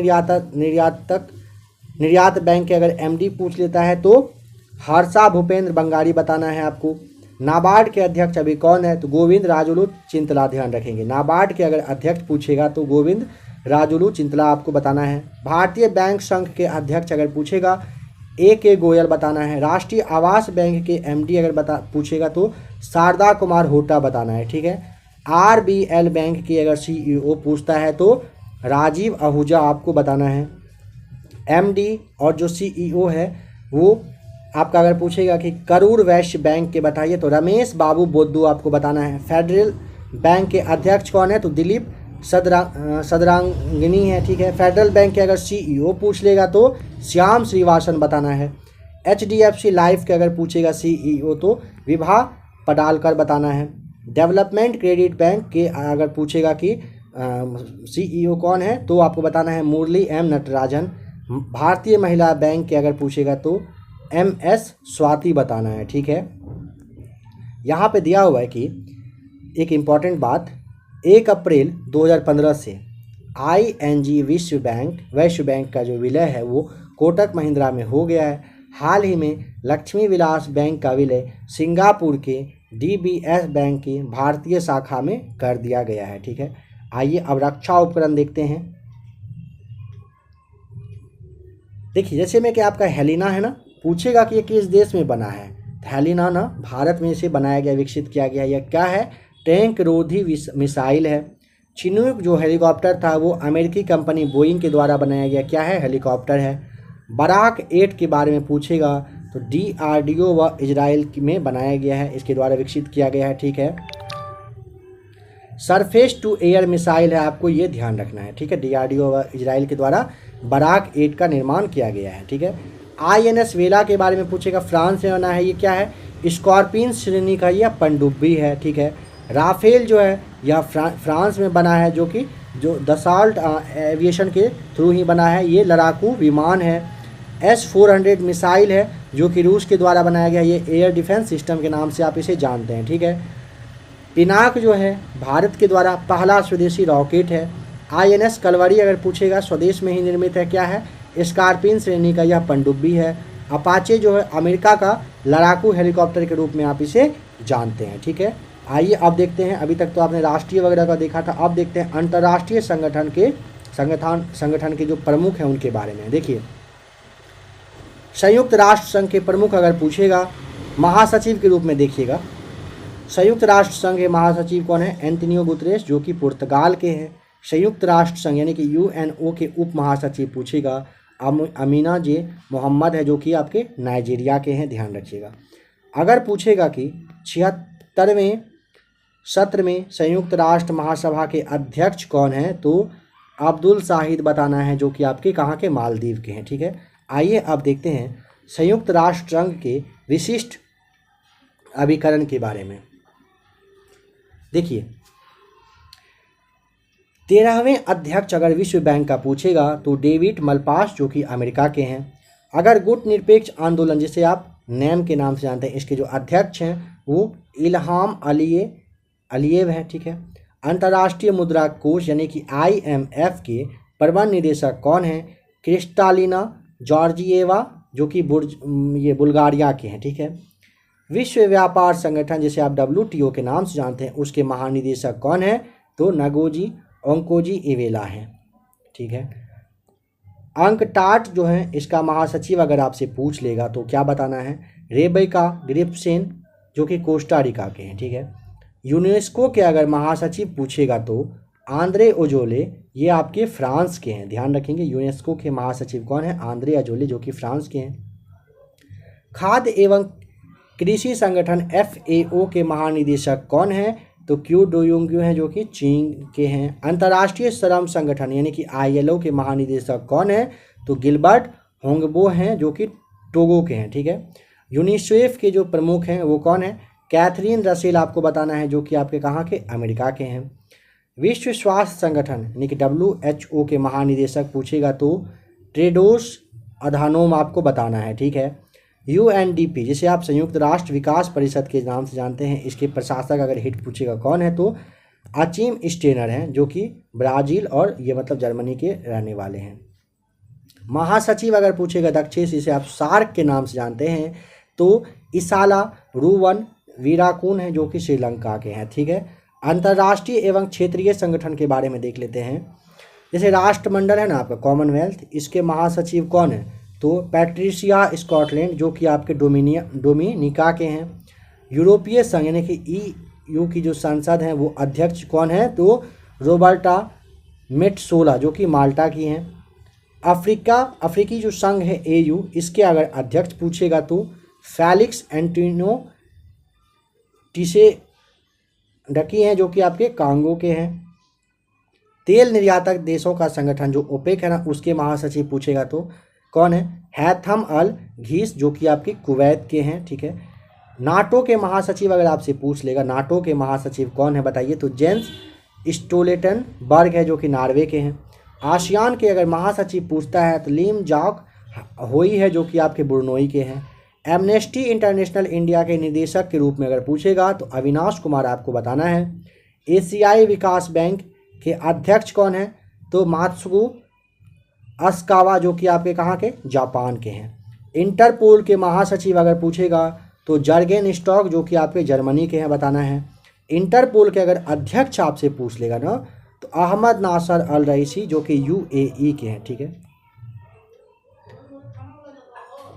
निर्यात बैंक के अगर एमडी पूछ लेता है तो हर्षा भूपेंद्र बंगारी बताना है आपको। नाबार्ड के अध्यक्ष अभी कौन है, तो गोविंद राजुलू चिंतला, ध्यान रखेंगे। नाबार्ड के अगर अध्यक्ष पूछेगा तो गोविंद राजुलू चिंतला आपको बताना है। भारतीय बैंक संघ के अध्यक्ष अगर पूछेगा ए गोयल बताना है। राष्ट्रीय आवास बैंक के एमडी अगर पूछेगा तो शारदा कुमार होटा बताना है, ठीक है। आरबीएल बैंक के अगर सीईओ पूछता है तो राजीव आहूजा आपको बताना है। एमडी और जो सीईओ है वो आपका अगर पूछेगा कि करूर वैश्य बैंक के बताइए तो रमेश बाबू बोद्दू आपको बताना है। फेडरल बैंक के अध्यक्ष कौन है, तो दिलीप सदरांगिनी है, ठीक है। फेडरल बैंक के अगर सीईओ पूछ लेगा तो श्याम श्रीवासन बताना है। एचडीएफसी लाइफ के अगर पूछेगा सीईओ तो विभा पडालकर बताना है। डेवलपमेंट क्रेडिट बैंक के अगर पूछेगा कि सीईओ कौन है तो आपको बताना है मुरली एम नटराजन। भारतीय महिला बैंक के अगर पूछेगा तो एमएस स्वाति बताना है, ठीक है। यहाँ पे दिया हुआ है कि एक इम्पॉर्टेंट बात, 1 अप्रैल 2015 से आईएनजी वैश्य बैंक का जो विलय है वो कोटक महिंद्रा में हो गया है। हाल ही में लक्ष्मी विलास बैंक का विलय सिंगापुर के डीबीएस बैंक की भारतीय शाखा में कर दिया गया है, ठीक है। आइए अब रक्षा उपकरण देखते हैं। देखिए जैसे में कि आपका हेलिना है ना, पूछेगा कि ये किस देश में बना है। हेलिना ना भारत में इसे बनाया गया, विकसित किया गया। यह क्या है, टैंक रोधी मिसाइल है। चिनूक जो हेलीकॉप्टर था वो अमेरिकी कंपनी बोइंग के द्वारा बनाया गया क्या है, हेलीकॉप्टर है। बराक 8 के बारे में पूछेगा तो डीआरडीओ व इजराइल में बनाया गया है, इसके द्वारा विकसित किया गया है, ठीक है। सरफेस टू एयर मिसाइल है, आपको ये ध्यान रखना है, ठीक है। डीआरडीओ व इजराइल के द्वारा बराक 8 का निर्माण किया गया है, ठीक है। आईएनएस वेला के बारे में पूछेगा, फ्रांस में बना है, ये क्या है, स्कॉर्पियन श्रेणी का यह पनडुब्बी है, ठीक है। राफेल जो है यह फ्रांस में बना है, जो दसाल्ट एविएशन के थ्रू ही बना है। ये लड़ाकू विमान है। S-400 मिसाइल है जो कि रूस के द्वारा बनाया गया, ये एयर डिफेंस सिस्टम के नाम से आप इसे जानते हैं, ठीक है। पिनाक जो है भारत के द्वारा पहला स्वदेशी रॉकेट है। आईएनएस कलवरी अगर पूछेगा स्वदेश में ही निर्मित है, क्या है, स्कॉर्पियन श्रेणी का यह पनडुब्बी है। अपाचे जो है अमेरिका का लड़ाकू हेलीकॉप्टर के रूप में आप इसे जानते हैं, ठीक है। आइए अब देखते हैं, अभी तक तो आपने राष्ट्रीय वगैरह का देखा था, अब देखते हैं अंतर्राष्ट्रीय संगठन के जो प्रमुख हैं उनके बारे में। देखिए संयुक्त राष्ट्र संघ के प्रमुख अगर पूछेगा महासचिव के रूप में, देखिएगा संयुक्त राष्ट्र संघ के महासचिव कौन है, एंटोनियो गुतरेस जो कि पुर्तगाल के हैं। संयुक्त राष्ट्र संघ यानी कि यूएनओ के उप महासचिव पूछेगा अमीना जे मोहम्मद है जो कि आपके नाइजीरिया के हैं, ध्यान रखिएगा। अगर पूछेगा कि 76वें सत्र में संयुक्त राष्ट्र महासभा के अध्यक्ष कौन हैं तो अब्दुल शाहिद बताना है जो कि आपके कहाँ के, मालदीव के हैं, ठीक है। आइए अब देखते हैं संयुक्त राष्ट्र संघ के विशिष्ट अभिकरण के बारे में। देखिए 13वें अध्यक्ष अगर विश्व बैंक का पूछेगा तो डेविड मलपास जो कि अमेरिका के हैं। अगर गुट निरपेक्ष आंदोलन जिसे आप नैम के नाम से जानते हैं, इसके जो अध्यक्ष हैं वो इल्हाम अलियेव है, ठीक है। अंतर्राष्ट्रीय मुद्रा कोष यानी कि IMF के प्रबंध निदेशक कौन है, क्रिस्टालिना जॉर्जिएवा जो कि ये बुल्गारिया के हैं, ठीक है। विश्व व्यापार संगठन जिसे आप WTO के नाम से जानते हैं, उसके महानिदेशक कौन है? तो नगोजी ओंकोजी-इवेला हैं, ठीक है। अंकटाड जो है इसका महासचिव अगर आपसे पूछ लेगा तो क्या बताना है? रेबेका ग्रिप्सन जो कि कोस्टा रिका के हैं, ठीक है। यूनेस्को के अगर महासचिव पूछेगा तो आंद्रे ओजोले, ये आपके फ्रांस के हैं, ध्यान रखेंगे। यूनेस्को के महासचिव कौन है? आंद्रे ओजोले जो कि फ्रांस के हैं। खाद्य एवं कृषि संगठन FAO के महानिदेशक कौन है? तो क्यू डोयोंग्यू हैं जो कि चीन के हैं। अंतर्राष्ट्रीय श्रम संगठन यानी कि ILO के महानिदेशक कौन है? तो गिलबर्ट होंगबो हैं जो कि टोगो के हैं, ठीक है। यूनिसेफ के जो प्रमुख हैं वो कौन है? कैथरीन रसेल आपको बताना है जो कि आपके कहाँ के? अमेरिका के हैं। विश्व स्वास्थ्य संगठन यानी कि WHO के महानिदेशक पूछेगा तो टेड्रोस अधानोम आपको बताना है, ठीक है। UNDP जिसे आप संयुक्त राष्ट्र विकास परिषद के नाम से जानते हैं, इसके प्रशासक अगर हिट पूछेगा कौन है? तो अचीम स्टेनर हैं जो कि ब्राज़ील और ये मतलब जर्मनी के रहने वाले हैं। महासचिव अगर पूछेगा दक्षिण, जिसे आप सार्क के नाम से जानते हैं, तो इसाला रूवन वीराकुन हैं जो कि श्रीलंका के हैं, ठीक है। अंतर्राष्ट्रीय एवं क्षेत्रीय संगठन के बारे में देख लेते हैं। जैसे राष्ट्रमंडल है ना आपका कॉमनवेल्थ, इसके महासचिव कौन है? तो पैट्रिशिया स्कॉटलैंड जो कि आपके डोमिनिका के हैं। यूरोपीय संघ यानी कि EU की जो संसद है वो अध्यक्ष कौन है? तो रोबर्टा मेट्सोला जो कि माल्टा की हैं। अफ्रीकी जो संघ है AU, इसके अगर अध्यक्ष पूछेगा तो फेलिक्स एंटोनियो टिसेडकी हैं जो कि आपके कांगो के हैं। तेल निर्यातक देशों का संगठन जो OPEC है ना, उसके महासचिव पूछेगा तो कौन है? हैथम अल घीस जो कि आपके कुवैत के हैं, ठीक है। नाटो के महासचिव अगर आपसे पूछ लेगा, नाटो के महासचिव कौन है बताइए? तो जेंस स्टोल्टेनबर्ग है जो कि नॉर्वे के हैं। आसियान के अगर महासचिव पूछता है तो लीम जॉक होई है जो कि आपके ब्रुनोई के हैं। एमनेस्टी इंटरनेशनल इंडिया के निदेशक के रूप में अगर पूछेगा तो अविनाश कुमार आपको बताना है। एशियाई विकास बैंक के अध्यक्ष कौन है? तो मात्सुगु अस्कावा जो कि आपके कहाँ के? जापान के हैं। इंटरपोल के महासचिव अगर पूछेगा तो जर्गेन स्टॉक जो कि आपके जर्मनी के हैं, बताना है। इंटरपोल के अगर अध्यक्ष आपसे पूछ लेगा ना तो अहमद नासर अल रईसी जो कि UAE के हैं, ठीक है।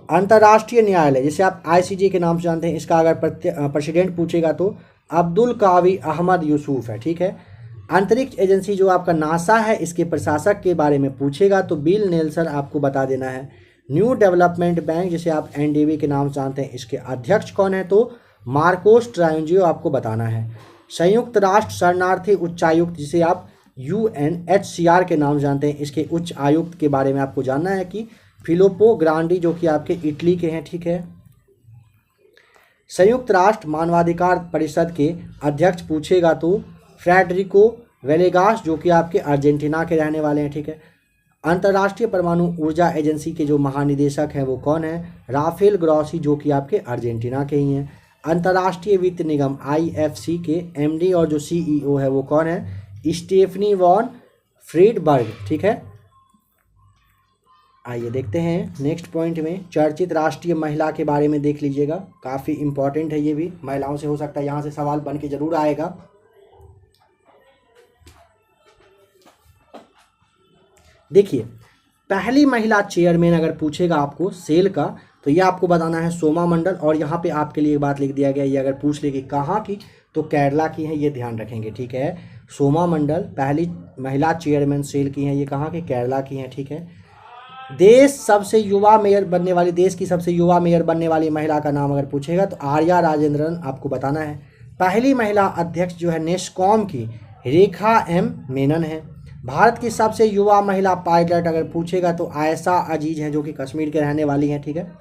अंतर्राष्ट्रीय न्यायालय जिसे आप ICJ के नाम से जानते हैं, इसका अगर प्रेसिडेंट पूछेगा तो अब्दुल कावी अहमद यूसुफ है, ठीक है। अंतरिक्ष एजेंसी जो आपका नासा है, इसके प्रशासक के बारे में पूछेगा तो बिल नेल्सन आपको बता देना है। न्यू डेवलपमेंट बैंक जिसे आप NDB के नाम से जानते हैं, इसके अध्यक्ष कौन है? तो मार्कोस ट्रायंजियो आपको बताना है। संयुक्त राष्ट्र शरणार्थी उच्चायुक्त जिसे आप UNHCR के नाम जानते हैं, इसके उच्च आयुक्त के बारे में आपको जानना है कि फिलिप्पो ग्रांडी जो कि आपके इटली के हैं, ठीक है। संयुक्त राष्ट्र मानवाधिकार परिषद के अध्यक्ष पूछेगा तो फ्रेडरिको वेलेगास जो कि आपके अर्जेंटीना के रहने वाले हैं, ठीक है। अंतर्राष्ट्रीय परमाणु ऊर्जा एजेंसी के जो महानिदेशक हैं वो कौन है? राफेल ग्रॉसी जो कि आपके अर्जेंटीना के ही हैं। अंतर्राष्ट्रीय वित्त निगम IFC के MD और जो CEO है वो कौन है? स्टेफनी वॉन फ्रीडबर्ग, ठीक है। आइए देखते हैं नेक्स्ट पॉइंट में चर्चित राष्ट्रीय महिला के बारे में देख लीजिएगा, काफ़ी इंपॉर्टेंट है ये भी, महिलाओं से हो सकता है यहाँ से सवाल बन के जरूर आएगा। देखिए, पहली महिला चेयरमैन अगर पूछेगा आपको सेल का तो ये आपको बताना है सोमा मंडल, और यहाँ पे आपके लिए एक बात लिख दिया गया, ये अगर पूछ ले कि कहाँ की तो केरला की है, ये ध्यान रखेंगे, ठीक है। सोमा मंडल पहली महिला चेयरमैन सेल की हैं, ये कहाँ के? केरला की हैं, ठीक है। देश की सबसे युवा मेयर बनने वाली महिला का नाम अगर पूछेगा तो आर्या राजेंद्रन आपको बताना है। पहली महिला अध्यक्ष जो है नेस्कॉम की रेखा M मेनन है। भारत की सबसे युवा महिला पायलट अगर पूछेगा तो आयशा अजीज हैं जो कि कश्मीर के रहने वाली हैं, ठीक है,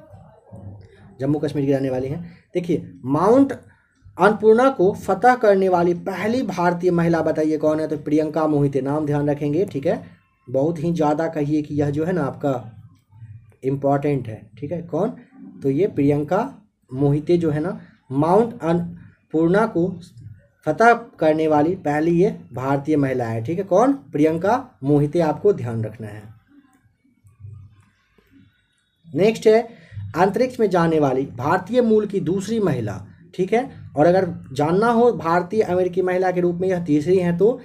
जम्मू कश्मीर की रहने वाली हैं। देखिए, माउंट अन्नपूर्णा को फतह करने वाली पहली भारतीय महिला बताइए कौन है? तो प्रियंका मोहिते, नाम ध्यान रखेंगे, ठीक है। बहुत ही ज़्यादा कहिए कि यह जो है ना आपका इम्पॉर्टेंट है, ठीक है। कौन? तो ये प्रियंका मोहिते जो है ना माउंट अन्नपूर्णा को फतह करने वाली पहली ये भारतीय महिला है, ठीक है। कौन? प्रियंका मोहिते, आपको ध्यान रखना है। नेक्स्ट है अंतरिक्ष में जाने वाली भारतीय मूल की दूसरी महिला, ठीक है। और अगर जानना हो भारतीय अमेरिकी महिला के रूप में यह तीसरी है तो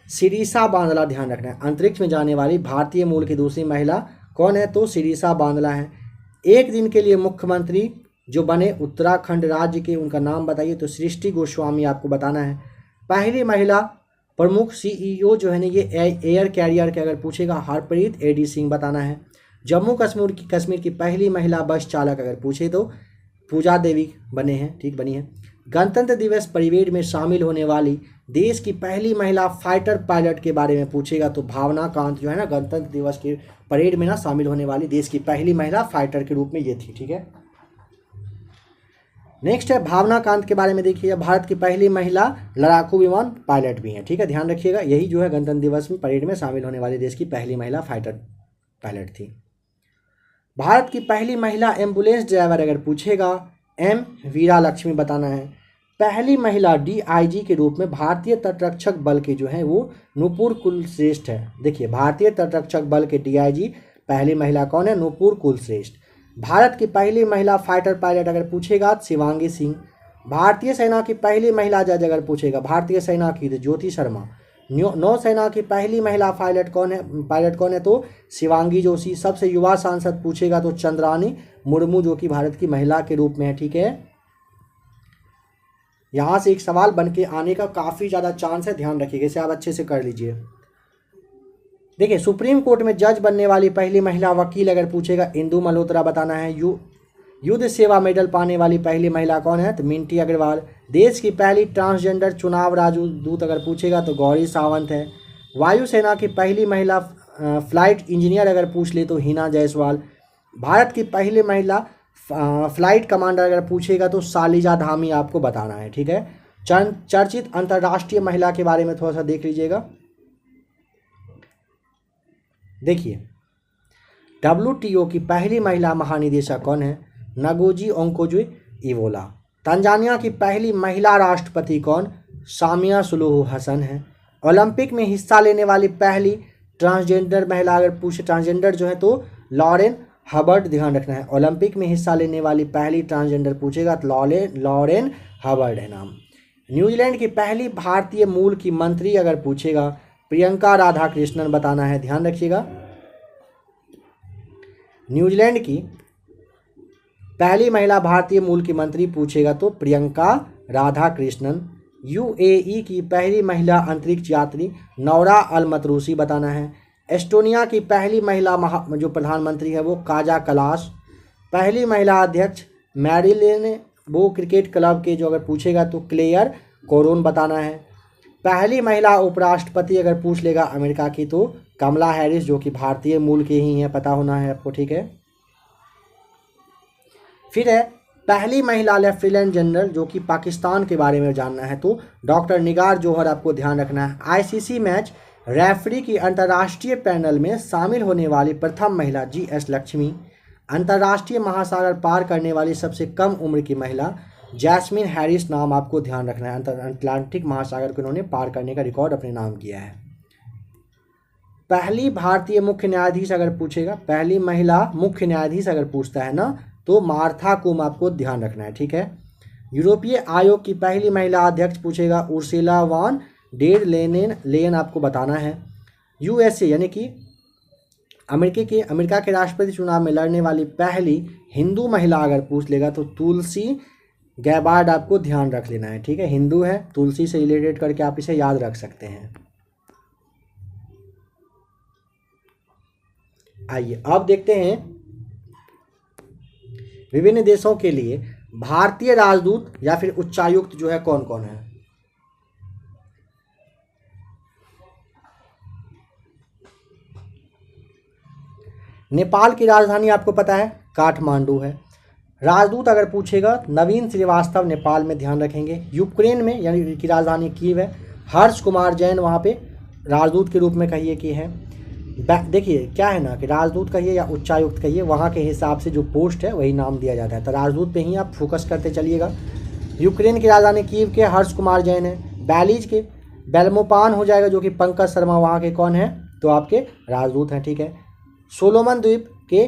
सिरीसा बांदला, ध्यान रखना है। अंतरिक्ष में जाने वाली भारतीय मूल की दूसरी महिला कौन है तो सिरीसा बांदला है। एक दिन के लिए मुख्यमंत्री जो बने उत्तराखंड राज्य के, उनका नाम बताइए तो सृष्टि गोस्वामी आपको बताना है। पहली महिला प्रमुख सीईओ जो है ना ये एयर कैरियर के अगर पूछेगा हरप्रीत एडी सिंह बताना है। जम्मू कश्मीर की पहली महिला बस चालक अगर पूछे तो पूजा देवी बने हैं, ठीक बनी है। गणतंत्र दिवस परेड में शामिल होने वाली देश की पहली महिला फाइटर पायलट के बारे में पूछेगा तो भावना कांत जो है ना गणतंत्र दिवस के परेड में ना शामिल होने वाली देश की पहली महिला फाइटर के रूप में ये थी, ठीक है। नेक्स्ट है भावना कांत के बारे में देखिए, भारत की पहली महिला लड़ाकू विमान पायलट भी हैं, ठीक है, ध्यान रखिएगा। यही जो है गणतंत्र दिवस में परेड में शामिल होने वाली देश की पहली महिला फाइटर पायलट थी। भारत की पहली महिला एम्बुलेंस ड्राइवर अगर पूछेगा एम वीरा लक्ष्मी बताना है। पहली महिला डीआईजी के रूप में भारतीय तटरक्षक बल के जो है वो नूपुर कुलश्रेष्ठ है। देखिए भारतीय तटरक्षक बल के डीआईजी पहली महिला कौन है, नूपुर कुलश्रेष्ठ। भारत की पहली महिला फाइटर पायलट अगर पूछेगा शिवांगी सिंह। भारतीय सेना की पहली महिला जज अगर पूछेगा भारतीय सेना की तो ज्योति शर्मा। नौसेना की पहली महिला पायलट कौन है तो शिवांगी जोशी। सबसे युवा सांसद पूछेगा तो चंद्रानी मुर्मू जो कि भारत की महिला के रूप में है, ठीक है। यहाँ से एक सवाल बन के आने का काफ़ी ज़्यादा चांस है, ध्यान रखिएगा, इसे आप अच्छे से कर लीजिए। देखिए सुप्रीम कोर्ट में जज बनने वाली पहली महिला वकील अगर पूछेगा इंदु मल्होत्रा बताना है। युद्ध सेवा मेडल पाने वाली पहली महिला कौन है तो मिंटी अग्रवाल। देश की पहली ट्रांसजेंडर चुनाव राजदूत अगर पूछेगा तो गौरी सावंत है। वायुसेना की पहली महिला फ्लाइट इंजीनियर अगर पूछ ले तो हिना जायसवाल। भारत की पहली महिला फ्लाइट कमांडर अगर पूछेगा तो शालिजा धामी आपको बताना है, ठीक है। चर्चित अंतर्राष्ट्रीय महिला के बारे में थोड़ा सा देख लीजिएगा। देखिए WTO की पहली महिला महानिदेशक कौन है, नगोजी ओंकोजुई-इवोला। तंजानिया की पहली महिला राष्ट्रपति कौन, सामिया सुलूहु हसन है। ओलंपिक में हिस्सा लेने वाली पहली ट्रांसजेंडर महिला अगर पूछे, ट्रांसजेंडर जो है तो लॉरेन हबर्ट, ध्यान रखना है। ओलंपिक में हिस्सा लेने वाली पहली ट्रांसजेंडर पूछेगा तो लॉरेन हबर्ट है नाम। न्यूजीलैंड की पहली भारतीय मूल की मंत्री अगर पूछेगा प्रियंका राधाकृष्णन बताना है, ध्यान रखिएगा। न्यूजीलैंड की पहली महिला भारतीय मूल की मंत्री पूछेगा तो प्रियंका राधाकृष्णन। यूएई की पहली महिला अंतरिक्ष यात्री नौरा अल मतरूसी बताना है। एस्टोनिया की पहली महिला जो प्रधानमंत्री है वो काजा कलाश। पहली महिला अध्यक्ष मैरीलेन वो क्रिकेट क्लब के जो अगर पूछेगा तो क्लेयर कोरोन बताना है। पहली महिला उपराष्ट्रपति अगर पूछ लेगा अमेरिका की तो कमला हैरिस जो कि भारतीय मूल के ही हैं, पता होना है आपको, ठीक है। फिर है पहली महिला लेफ्टिनेंट जनरल जो कि पाकिस्तान के बारे में जानना है तो डॉक्टर निगार जौहर आपको ध्यान रखना है। आईसीसी मैच रेफरी की अंतर्राष्ट्रीय पैनल में शामिल होने वाली प्रथम महिला GS लक्ष्मी। अंतर्राष्ट्रीय महासागर पार करने वाली सबसे कम उम्र की महिला जैस्मिन हैरिस नाम आपको ध्यान रखना है। अटलांटिक महासागर को इन्होंने पार करने का रिकॉर्ड अपने नाम किया है। पहली भारतीय मुख्य न्यायाधीश अगर पूछेगा, पहली महिला मुख्य न्यायाधीश अगर पूछता है ना तो मार्था कुम आपको ध्यान रखना है, ठीक है। यूरोपीय आयोग की पहली महिला अध्यक्ष पूछेगा उर्सुला वॉन डेर लेयन आपको बताना है। USA यानी कि अमेरिका के राष्ट्रपति चुनाव में लड़ने वाली पहली हिंदू महिला अगर पूछ लेगा तो तुलसी गैबार्ड आपको ध्यान रख लेना है, ठीक है। हिंदू है, तुलसी से रिलेटेड करके आप इसे याद रख सकते हैं। आइए अब देखते हैं विभिन्न देशों के लिए भारतीय राजदूत या फिर उच्चायुक्त जो है कौन कौन है। नेपाल की राजधानी आपको पता है काठमांडू है। राजदूत अगर पूछेगा नवीन श्रीवास्तव नेपाल में, ध्यान रखेंगे। यूक्रेन में यानी की राजधानी कीव है। हर्ष कुमार जैन वहाँ पे राजदूत के रूप में कहिए कि है। देखिए क्या है ना कि राजदूत कहिए या उच्चायुक्त कहिए, वहाँ के हिसाब से जो पोस्ट है वही नाम दिया जाता है, तो राजदूत पे ही आप फोकस करते चलिएगा। यूक्रेन की राजधानी कीव के हर्ष कुमार जैन है। बैलीज के बेल्मोपान हो जाएगा जो कि पंकज शर्मा वहाँ के कौन है तो आपके राजदूत हैं, ठीक है। सोलोमन द्वीप के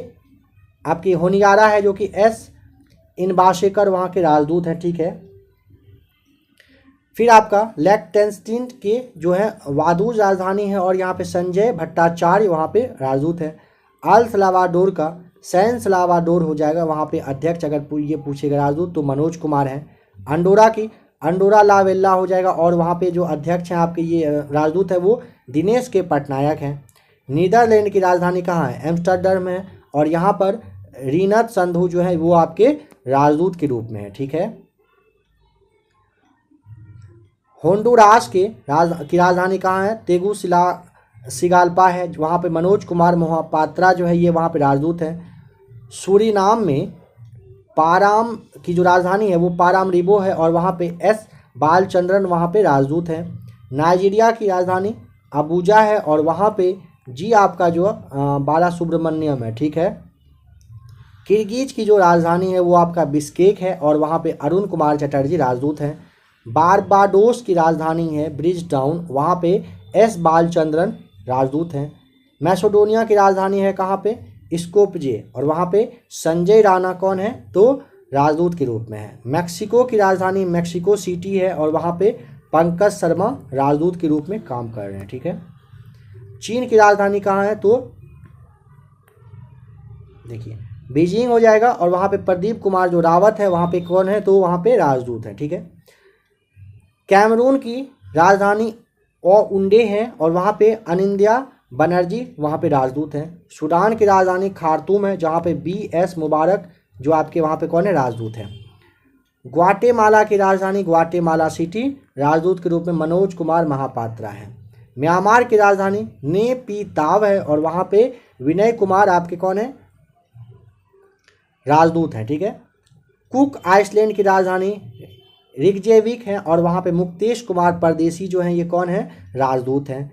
आपकी होनियारा है जो कि एस इनबाशेकर वहाँ के राजदूत हैं, ठीक है। फिर आपका लेक्टेंस्टीन के जो है वादूज राजधानी है और यहाँ पे संजय भट्टाचार्य वहाँ पे राजदूत है। अल सलावाडोर का सैन सलावाडोर हो जाएगा वहाँ पे अध्यक्ष, अगर ये पूछेगा राजदूत तो मनोज कुमार है। अंडोरा की अंडोरा ला वेल्ला हो जाएगा और वहाँ पे जो अध्यक्ष हैं आपके ये राजदूत है वो दिनेश के पटनायक हैं। नीदरलैंड की राजधानी कहाँ है? एम्स्टर्डम है और यहाँ पर रीनत संधू जो है वो आपके राजदूत के रूप में है, ठीक है। होंडुरास की राजधानी कहाँ है? तेगुसिगाल्पा है, वहाँ पे मनोज कुमार मोहापात्रा जो है ये वहाँ पे राजदूत हैं। सूरीनाम में पाराम की जो राजधानी है वो पारामरिबो है और वहाँ पे एस बालचंद्रन वहाँ पे राजदूत हैं। नाइजीरिया की राजधानी अबूजा है और वहाँ पे जी आपका जो बाला सुब्रमण्यम है, ठीक है। किर्गिज की जो राजधानी है वो आपका बिस्केक है और वहाँ पे अरुण कुमार चटर्जी राजदूत हैं। बारबाडोस की राजधानी है ब्रिज टाउन, वहाँ पे एस बालचंद्रन राजदूत हैं। मैसेडोनिया की राजधानी है कहाँ पे? स्कोपजे और वहाँ पे संजय राणा कौन है? तो राजदूत के रूप में है। मैक्सिको की राजधानी मैक्सिको सिटी है और वहाँ पे पंकज शर्मा राजदूत के रूप में काम कर रहे हैं, ठीक है। चीन की राजधानी कहाँ है? तो देखिए बीजिंग हो जाएगा और वहाँ पे प्रदीप कुमार जो रावत है वहाँ पे कौन है? तो वहाँ पे राजदूत है, ठीक है। कैमरून की राजधानी ओउंडे है और वहाँ पे अनिंद्या बनर्जी वहाँ पे राजदूत हैं। सूडान की राजधानी खार्तूम है जहाँ पे BS मुबारक जो आपके वहाँ पे कौन है? राजदूत हैं। ग्वाटेमाला की राजधानी ग्वाटेमाला सिटी, राजदूत के रूप में मनोज कुमार महापात्रा है। म्यांमार की राजधानी नेपीताव है और वहाँ पे विनय कुमार आपके कौन है? राजदूत हैं, ठीक है। कुक आइसलैंड की राजधानी रिकजेविक है और वहाँ पे मुक्तेश कुमार परदेसी जो हैं ये कौन है? राजदूत हैं।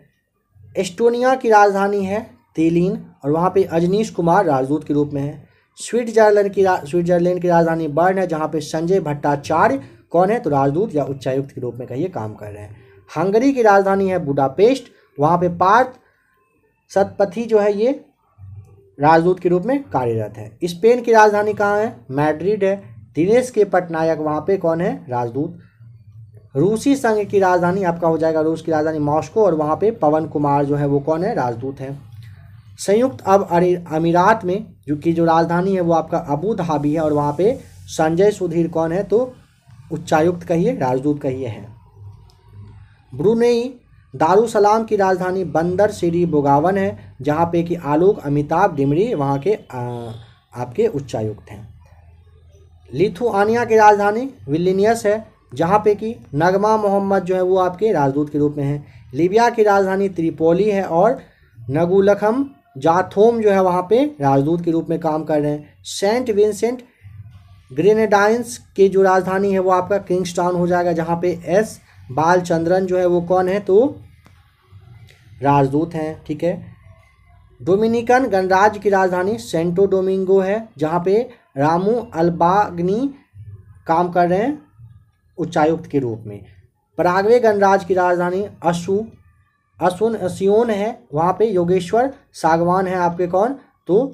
एस्टोनिया की राजधानी है तेलिन और वहाँ पे अजनीश कुमार राजदूत के रूप में है। स्विट्जरलैंड की राजधानी बर्न है जहाँ पे संजय भट्टाचार्य कौन है? तो राजदूत या उच्चायुक्त के रूप में कहिए काम कर रहे हैं। हंगरी की राजधानी है बुडापेस्ट, वहाँ पे पार्थ सतपथी जो है ये राजदूत के रूप में कार्यरत है। स्पेन की राजधानी कहाँ है? मैड्रिड है, दिनेश के पटनायक वहाँ पे कौन है? राजदूत। रूसी संघ की राजधानी आपका हो जाएगा रूस की राजधानी मॉस्को और वहाँ पे पवन कुमार जो है वो कौन है? राजदूत है। संयुक्त अरब अमीरात में जो राजधानी है वो आपका अबू धाबी है और वहाँ पे संजय सुधीर कौन है? तो उच्चायुक्त कहिए, राजदूत कहिए है। ब्रुनेई दारुसलाम की राजधानी बंदर सिरी बोगावन है जहाँ पे कि आलोक अमिताभ डिमरी वहाँ के आपके उच्चायुक्त हैं। लिथुआनिया की राजधानी विल्नियस है जहाँ पे कि नगमा मोहम्मद जो है वो आपके राजदूत के रूप में है। लीबिया की राजधानी त्रिपोली है और नगुलखम जाथोम जो है वहाँ पे राजदूत के रूप में काम कर रहे हैं। सेंट विंसेंट ग्रेनेडाइंस की जो राजधानी है वो आपका किंग्सटाउन हो जाएगा जहाँ पे एस बालचंद्रन जो है वो कौन है? तो राजदूत हैं, ठीक है। डोमिनिकन गणराज्य की राजधानी सेंटो डोमिंगो है जहाँ पे रामू अल्बाग्नी काम कर रहे हैं उच्चायुक्त के रूप में। पराग्वे गणराज्य की राजधानी असूनसियोन है, वहाँ पे योगेश्वर सागवान है आपके कौन? तो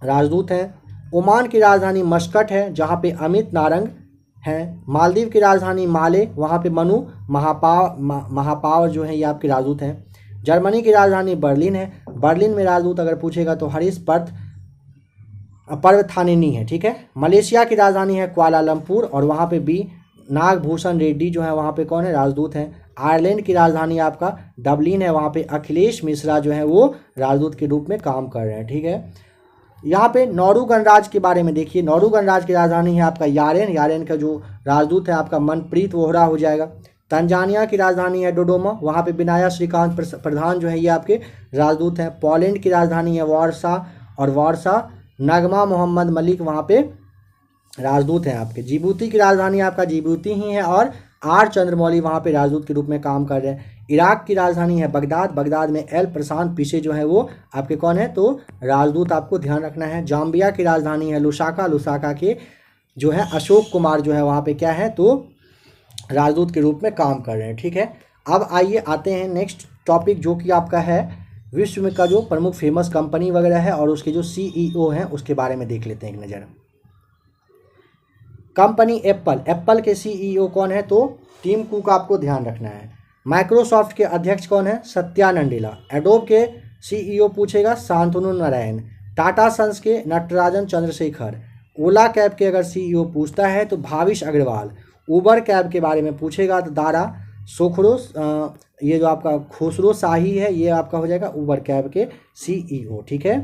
राजदूत हैं। ओमान की राजधानी मस्कट है जहाँ पे अमित नारंग हैं। मालदीव की राजधानी माले, वहाँ पे मनु महापावर जो है ये आपके राजदूत हैं। जर्मनी की राजधानी बर्लिन है, बर्लिन में राजदूत अगर पूछेगा तो हरीश पर्वथानेनी है, ठीक है। मलेशिया की राजधानी है कुआलालंपुर और वहाँ पे बी नागभूषण रेड्डी जो है वहाँ पे कौन है? राजदूत हैं। आयरलैंड की राजधानी आपका डबलिन है, वहाँ पे अखिलेश मिश्रा जो है वो राजदूत के रूप में काम कर रहे हैं, ठीक है। यहाँ पे नौरू गणराज्य के बारे में देखिए, नौरू गणराज्य की राजधानी है आपका यारेन का जो राजदूत है आपका मनप्रीत वोहरा हो जाएगा। तंजानिया की राजधानी है डोडोमा, वहाँ पे विनाया श्रीकांत प्रधान जो है ये आपके राजदूत हैं। पोलैंड की राजधानी है वारसा और वारसा नगमा मोहम्मद मलिक वहाँ पे राजदूत हैं आपके। जिबूती की राजधानी आपका जिबूती ही है और आर चंद्रमौली वहाँ पे राजदूत के रूप में काम कर रहे हैं। इराक की राजधानी है बगदाद, बगदाद में एल प्रशांत पीछे जो है वो आपके कौन है? तो राजदूत आपको ध्यान रखना है। जाम्बिया की राजधानी है लुसाका, लुसाका के जो है अशोक कुमार जो है वहाँ पे क्या है? तो राजदूत के रूप में काम कर रहे हैं, ठीक है। अब आइए आते हैं नेक्स्ट टॉपिक जो कि आपका है विश्व में का जो प्रमुख फेमस कंपनी वगैरह है और उसके जो सीईओ हैं उसके बारे में देख लेते हैं एक नज़र। कंपनी एप्पल के सीईओ कौन है? तो टिम कुक आपको ध्यान रखना है। माइक्रोसॉफ्ट के अध्यक्ष कौन है? सत्या नडेला। एडोब के सीईओ पूछेगा शांतनु नारायण। टाटा सन्स के नटराजन चंद्रशेखर। ओला कैब के अगर सीईओ पूछता है तो भाविश अग्रवाल। उबर कैब के बारे में पूछेगा तो दारा सोखरो, ये जो आपका खुसरो शाही है ये आपका हो जाएगा उबर कैब के सीईओ, ठीक है।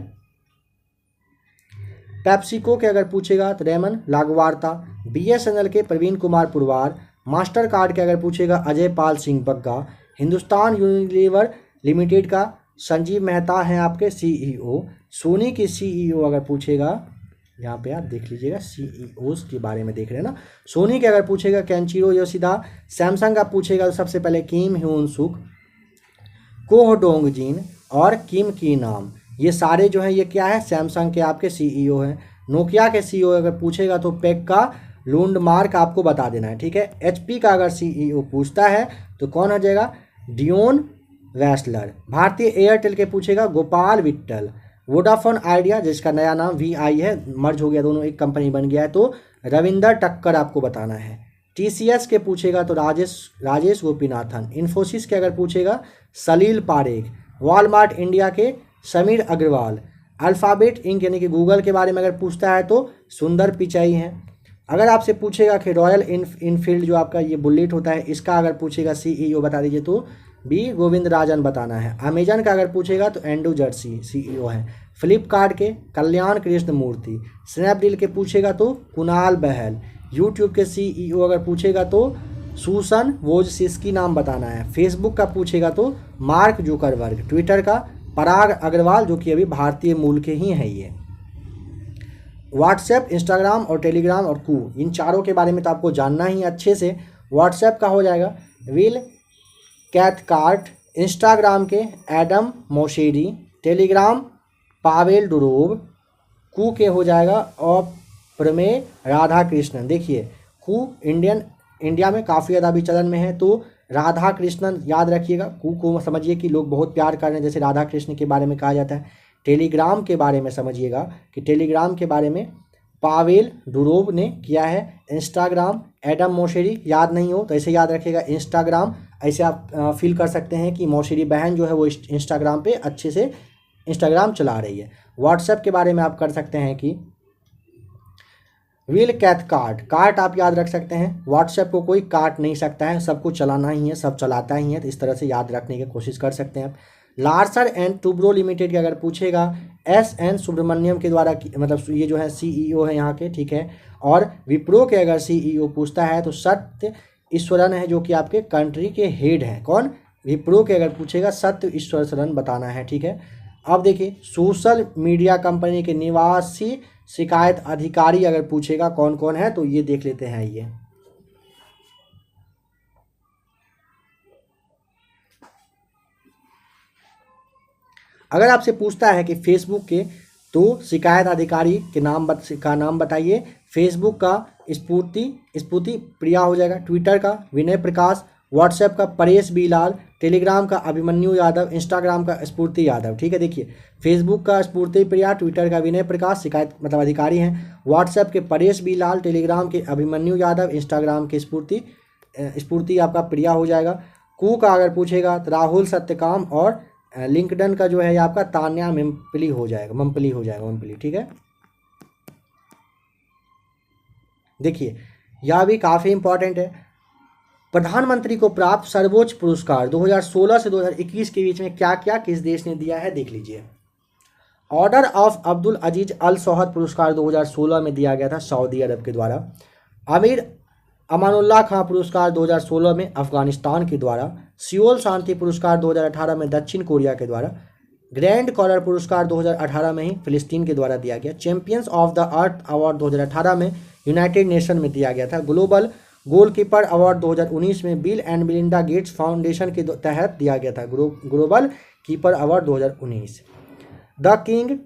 पेप्सिको के अगर पूछेगा तो रेमन लागवार्ता। बीएसएनएल के प्रवीण कुमार पुरवार। मास्टर कार्ड के अगर पूछेगा अजय पाल सिंह बग्गा। हिंदुस्तान यूनिलीवर लिमिटेड का संजीव मेहता हैं आपके सीईओ। सोनी के सीईओ अगर पूछेगा, यहाँ पे आप देख लीजिएगा सीईओज के बारे में देख रहे हैं ना। सोनी के अगर पूछेगा केंचिरो योशिदा। सैमसंग का पूछेगा तो सबसे पहले किम ह्यून सुक, कोह डोंग जिन और किम की नाम। ये सारे जो हैं ये क्या है? सैमसंग के आपके सीईओ हैं। नोकिया के सीईओ अगर पूछेगा तो पेक्का लुंडमार्क आपको बता देना है, ठीक है। एचपी का अगर सीईओ पूछता है तो कौन हो जाएगा? डियोन वैसलर। भारतीय एयरटेल के पूछेगा गोपाल विट्ठल। वोडाफोन आइडिया जिसका नया नाम वीआई है, मर्ज हो गया, दोनों एक कंपनी बन गया है, तो रविंदर टक्कर आपको बताना है। टीसीएस के पूछेगा तो राजेश गोपीनाथन। इन्फोसिस के अगर पूछेगा सलील पारेख। वॉलमार्ट इंडिया के समीर अग्रवाल। अल्फ़ाबेट इंक यानी कि गूगल के बारे में अगर पूछता है तो सुंदर पिचाई हैं। अगर आपसे पूछेगा कि रॉयल इनफील्ड जो आपका ये बुलेट होता है इसका अगर पूछेगा सीईओ बता दीजिए तो बी गोविंद राजन बताना है। अमेजन का अगर पूछेगा तो एंड्रू जर्सी सीईओ हैं। फ्लिपकार्ट के कल्याण कृष्ण मूर्ति। स्नैपडील के पूछेगा तो कुणाल बहल। यूट्यूब के सीईओ अगर पूछेगा तो सूसन वोजसिस्की नाम बताना है। फेसबुक का पूछेगा तो मार्क जुकरबर्ग। ट्विटर का पराग अग्रवाल जो कि अभी भारतीय मूल के ही हैं ये। व्हाट्सएप, इंस्टाग्राम और टेलीग्राम और कू, इन चारों के बारे में तो आपको जानना ही अच्छे से। व्हाट्सएप का हो जाएगा विल कैथकार्ट। इंस्टाग्राम के Adam Mosseri. Telegram Pavel Durov. Koo के हो जाएगा और प्रमेय राधा कृष्णन। देखिए कू इंडिया में काफ़ी ज़्यादा अभी चलन में है, तो राधा कृष्णन याद रखिएगा। कू को समझिए कि लोग बहुत प्यार कर रहे हैं, जैसे राधा कृष्ण के बारे में कहा जाता है। टेलीग्राम के बारे में समझिएगा कि टेलीग्राम के बारे में पावेल डुरोव ने किया है। इंस्टाग्राम एडम मोशेरी, याद नहीं हो तो ऐसे याद रखिएगा इंस्टाग्राम। ऐसे आप फील कर सकते हैं कि मोशेरी बहन जो है वो इंस्टाग्राम पे अच्छे से इंस्टाग्राम चला रही है। व्हाट्सएप के बारे में आप कर सकते हैं कि विल कैथकार्ट। कार्ट आप याद रख सकते हैं। व्हाट्सएप को कोई काट नहीं सकता है, सबको चलाना ही है, सब चलाता ही है, तो इस तरह से याद रखने की कोशिश कर सकते हैं आप। लार्सन एंड टुब्रो लिमिटेड के अगर पूछेगा एस.एन. सुब्रमण्यम के द्वारा, मतलब ये जो है सीईओ है यहाँ के, ठीक है। और विप्रो के अगर सीईओ पूछता है तो सत्य ईश्वरन है जो कि आपके कंट्री के हेड हैं। कौन? विप्रो के अगर पूछेगा सत्य ईश्वरन बताना है, ठीक है। अब देखिए सोशल मीडिया कंपनी के निवासी शिकायत अधिकारी अगर पूछेगा कौन कौन है तो ये देख लेते हैं। ये अगर आपसे पूछता है कि फेसबुक के तो शिकायत अधिकारी के नाम बताइए। फेसबुक का स्फूर्ति प्रिया हो जाएगा। ट्विटर का विनय प्रकाश। व्हाट्सएप का परेश बी लाल। टेलीग्राम का अभिमन्यु यादव। इंस्टाग्राम का स्फूर्ति यादव, ठीक है। देखिए फेसबुक का स्फूर्ति प्रिया, ट्विटर का विनय प्रकाश शिकायत मतलब अधिकारी हैं। व्हाट्सएप के परेश बी लाल। टेलीग्राम के अभिमन्यु यादव। इंस्टाग्राम के स्फूर्ति आपका प्रिया हो जाएगा। कू का अगर पूछेगा तो राहुल सत्यकाम। और लिंकडन का जो है ये आपका तान्या मम्पली हो जाएगा, ठीक है। देखिए यह भी काफ़ी इंपॉर्टेंट है। प्रधानमंत्री को प्राप्त सर्वोच्च पुरस्कार 2016 से 2021 के बीच में क्या क्या किस देश ने दिया है देख लीजिए। ऑर्डर ऑफ अब्दुल अजीज अल सौहद पुरस्कार 2016 में दिया गया था सऊदी अरब के द्वारा। अमीर अमानुल्लाह खां पुरस्कार 2016 में अफगानिस्तान के द्वारा। सियोल शांति पुरस्कार 2018 में दक्षिण कोरिया के द्वारा। ग्रैंड कॉलर पुरस्कार 2018 में ही फिलिस्तीन के द्वारा दिया गया। Champions of the earth award 2018 में यूनाइटेड नेशन में दिया गया था। ग्लोबल गोलकीपर अवार्ड 2019 में Bill and Melinda Gates foundation के तहत दिया गया था। Global keeper award 2019। The King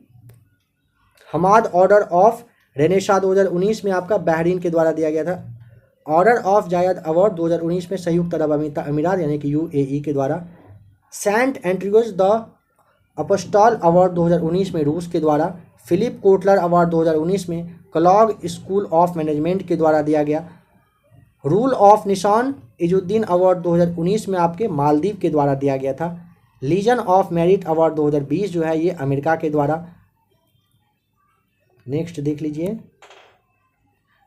Hamad Order of Renaissance 2019 में आपका बहरीन के द्वारा दिया गया था। ऑर्डर ऑफ जायद अवार्ड 2019 में संयुक्त अरब अमीरात यानी कि यूएई के द्वारा। Saint Andrews the Apostle award 2019 में रूस के द्वारा, फिलिप कोटलर अवार्ड 2019 में क्लॉग स्कूल ऑफ मैनेजमेंट के द्वारा दिया गया, रूल ऑफ निशान इजुद्दीन अवार्ड 2019 में आपके मालदीव के द्वारा दिया गया था, लीजन ऑफ मेरिट अवार्ड 2020 जो है ये अमेरिका के द्वारा। नेक्स्ट देख लीजिए,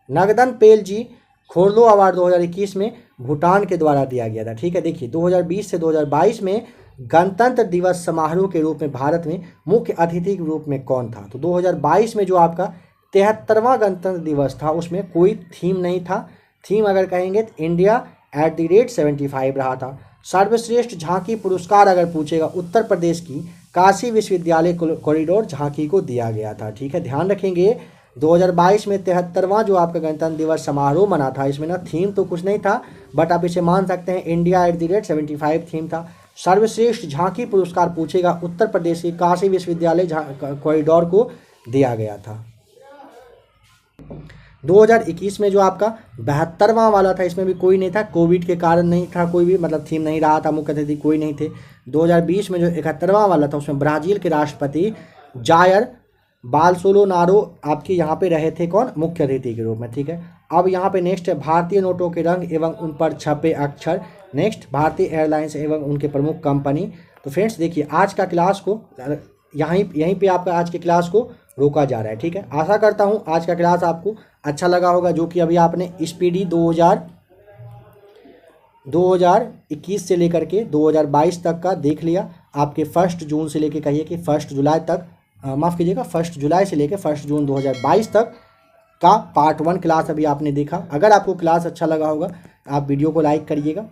नगदन पेल जी खोरलो अवार्ड 2021 में भूटान के द्वारा दिया गया था। ठीक है, देखिए 2020 से 2022 में गणतंत्र दिवस समारोह के रूप में भारत में मुख्य अतिथि के रूप में कौन था? तो 2022 में जो आपका 73वां गणतंत्र दिवस था उसमें कोई थीम नहीं था। थीम अगर कहेंगे तो इंडिया @75 रहा था। सर्वश्रेष्ठ झांकी पुरस्कार अगर पूछेगा उत्तर प्रदेश की काशी विश्वविद्यालय कॉरिडोर झांकी को दिया गया था। ठीक है, ध्यान रखेंगे 2022 में 73वां जो आपका गणतंत्र दिवस समारोह मना था, इसमें ना थीम तो कुछ नहीं था, बट आप इसे मान सकते हैं इंडिया @75 थीम था। सर्वश्रेष्ठ झांकी पुरस्कार पूछेगा उत्तर प्रदेश की काशी विश्वविद्यालय कॉरिडोर को दिया गया था। 2021 में जो आपका 72वां वाला था इसमें भी कोई नहीं था, कोविड के कारण नहीं था, कोई भी मतलब थीम नहीं रहा था, मुख्य अतिथि कोई नहीं थे। 2020 में जो 71वां वाला था उसमें ब्राज़ील के राष्ट्रपति जायर बोल्सोनारो आपके यहाँ पे रहे थे, कौन? मुख्य अतिथि के रूप में। ठीक है, अब यहाँ पे नेक्स्ट है भारतीय नोटों के रंग एवं उन पर छपे अक्षर। नेक्स्ट भारतीय एयरलाइंस एवं उनके प्रमुख कंपनी। तो फ्रेंड्स देखिए आज का क्लास को यहीं पे आपका आज के क्लास को रोका जा रहा है। ठीक है, आशा करता हूँ आज का क्लास आपको अच्छा लगा होगा, जो कि अभी आपने स्पीडी 2021 से लेकर के 2022 तक का देख लिया। आपके 1 जून से लेकर कहिए कि 1 जुलाई तक, माफ़ कीजिएगा 1 जुलाई से लेकर 1 जून 2022 तक का पार्ट 1 क्लास अभी आपने देखा। अगर आपको क्लास अच्छा लगा होगा आप वीडियो को लाइक करिएगा,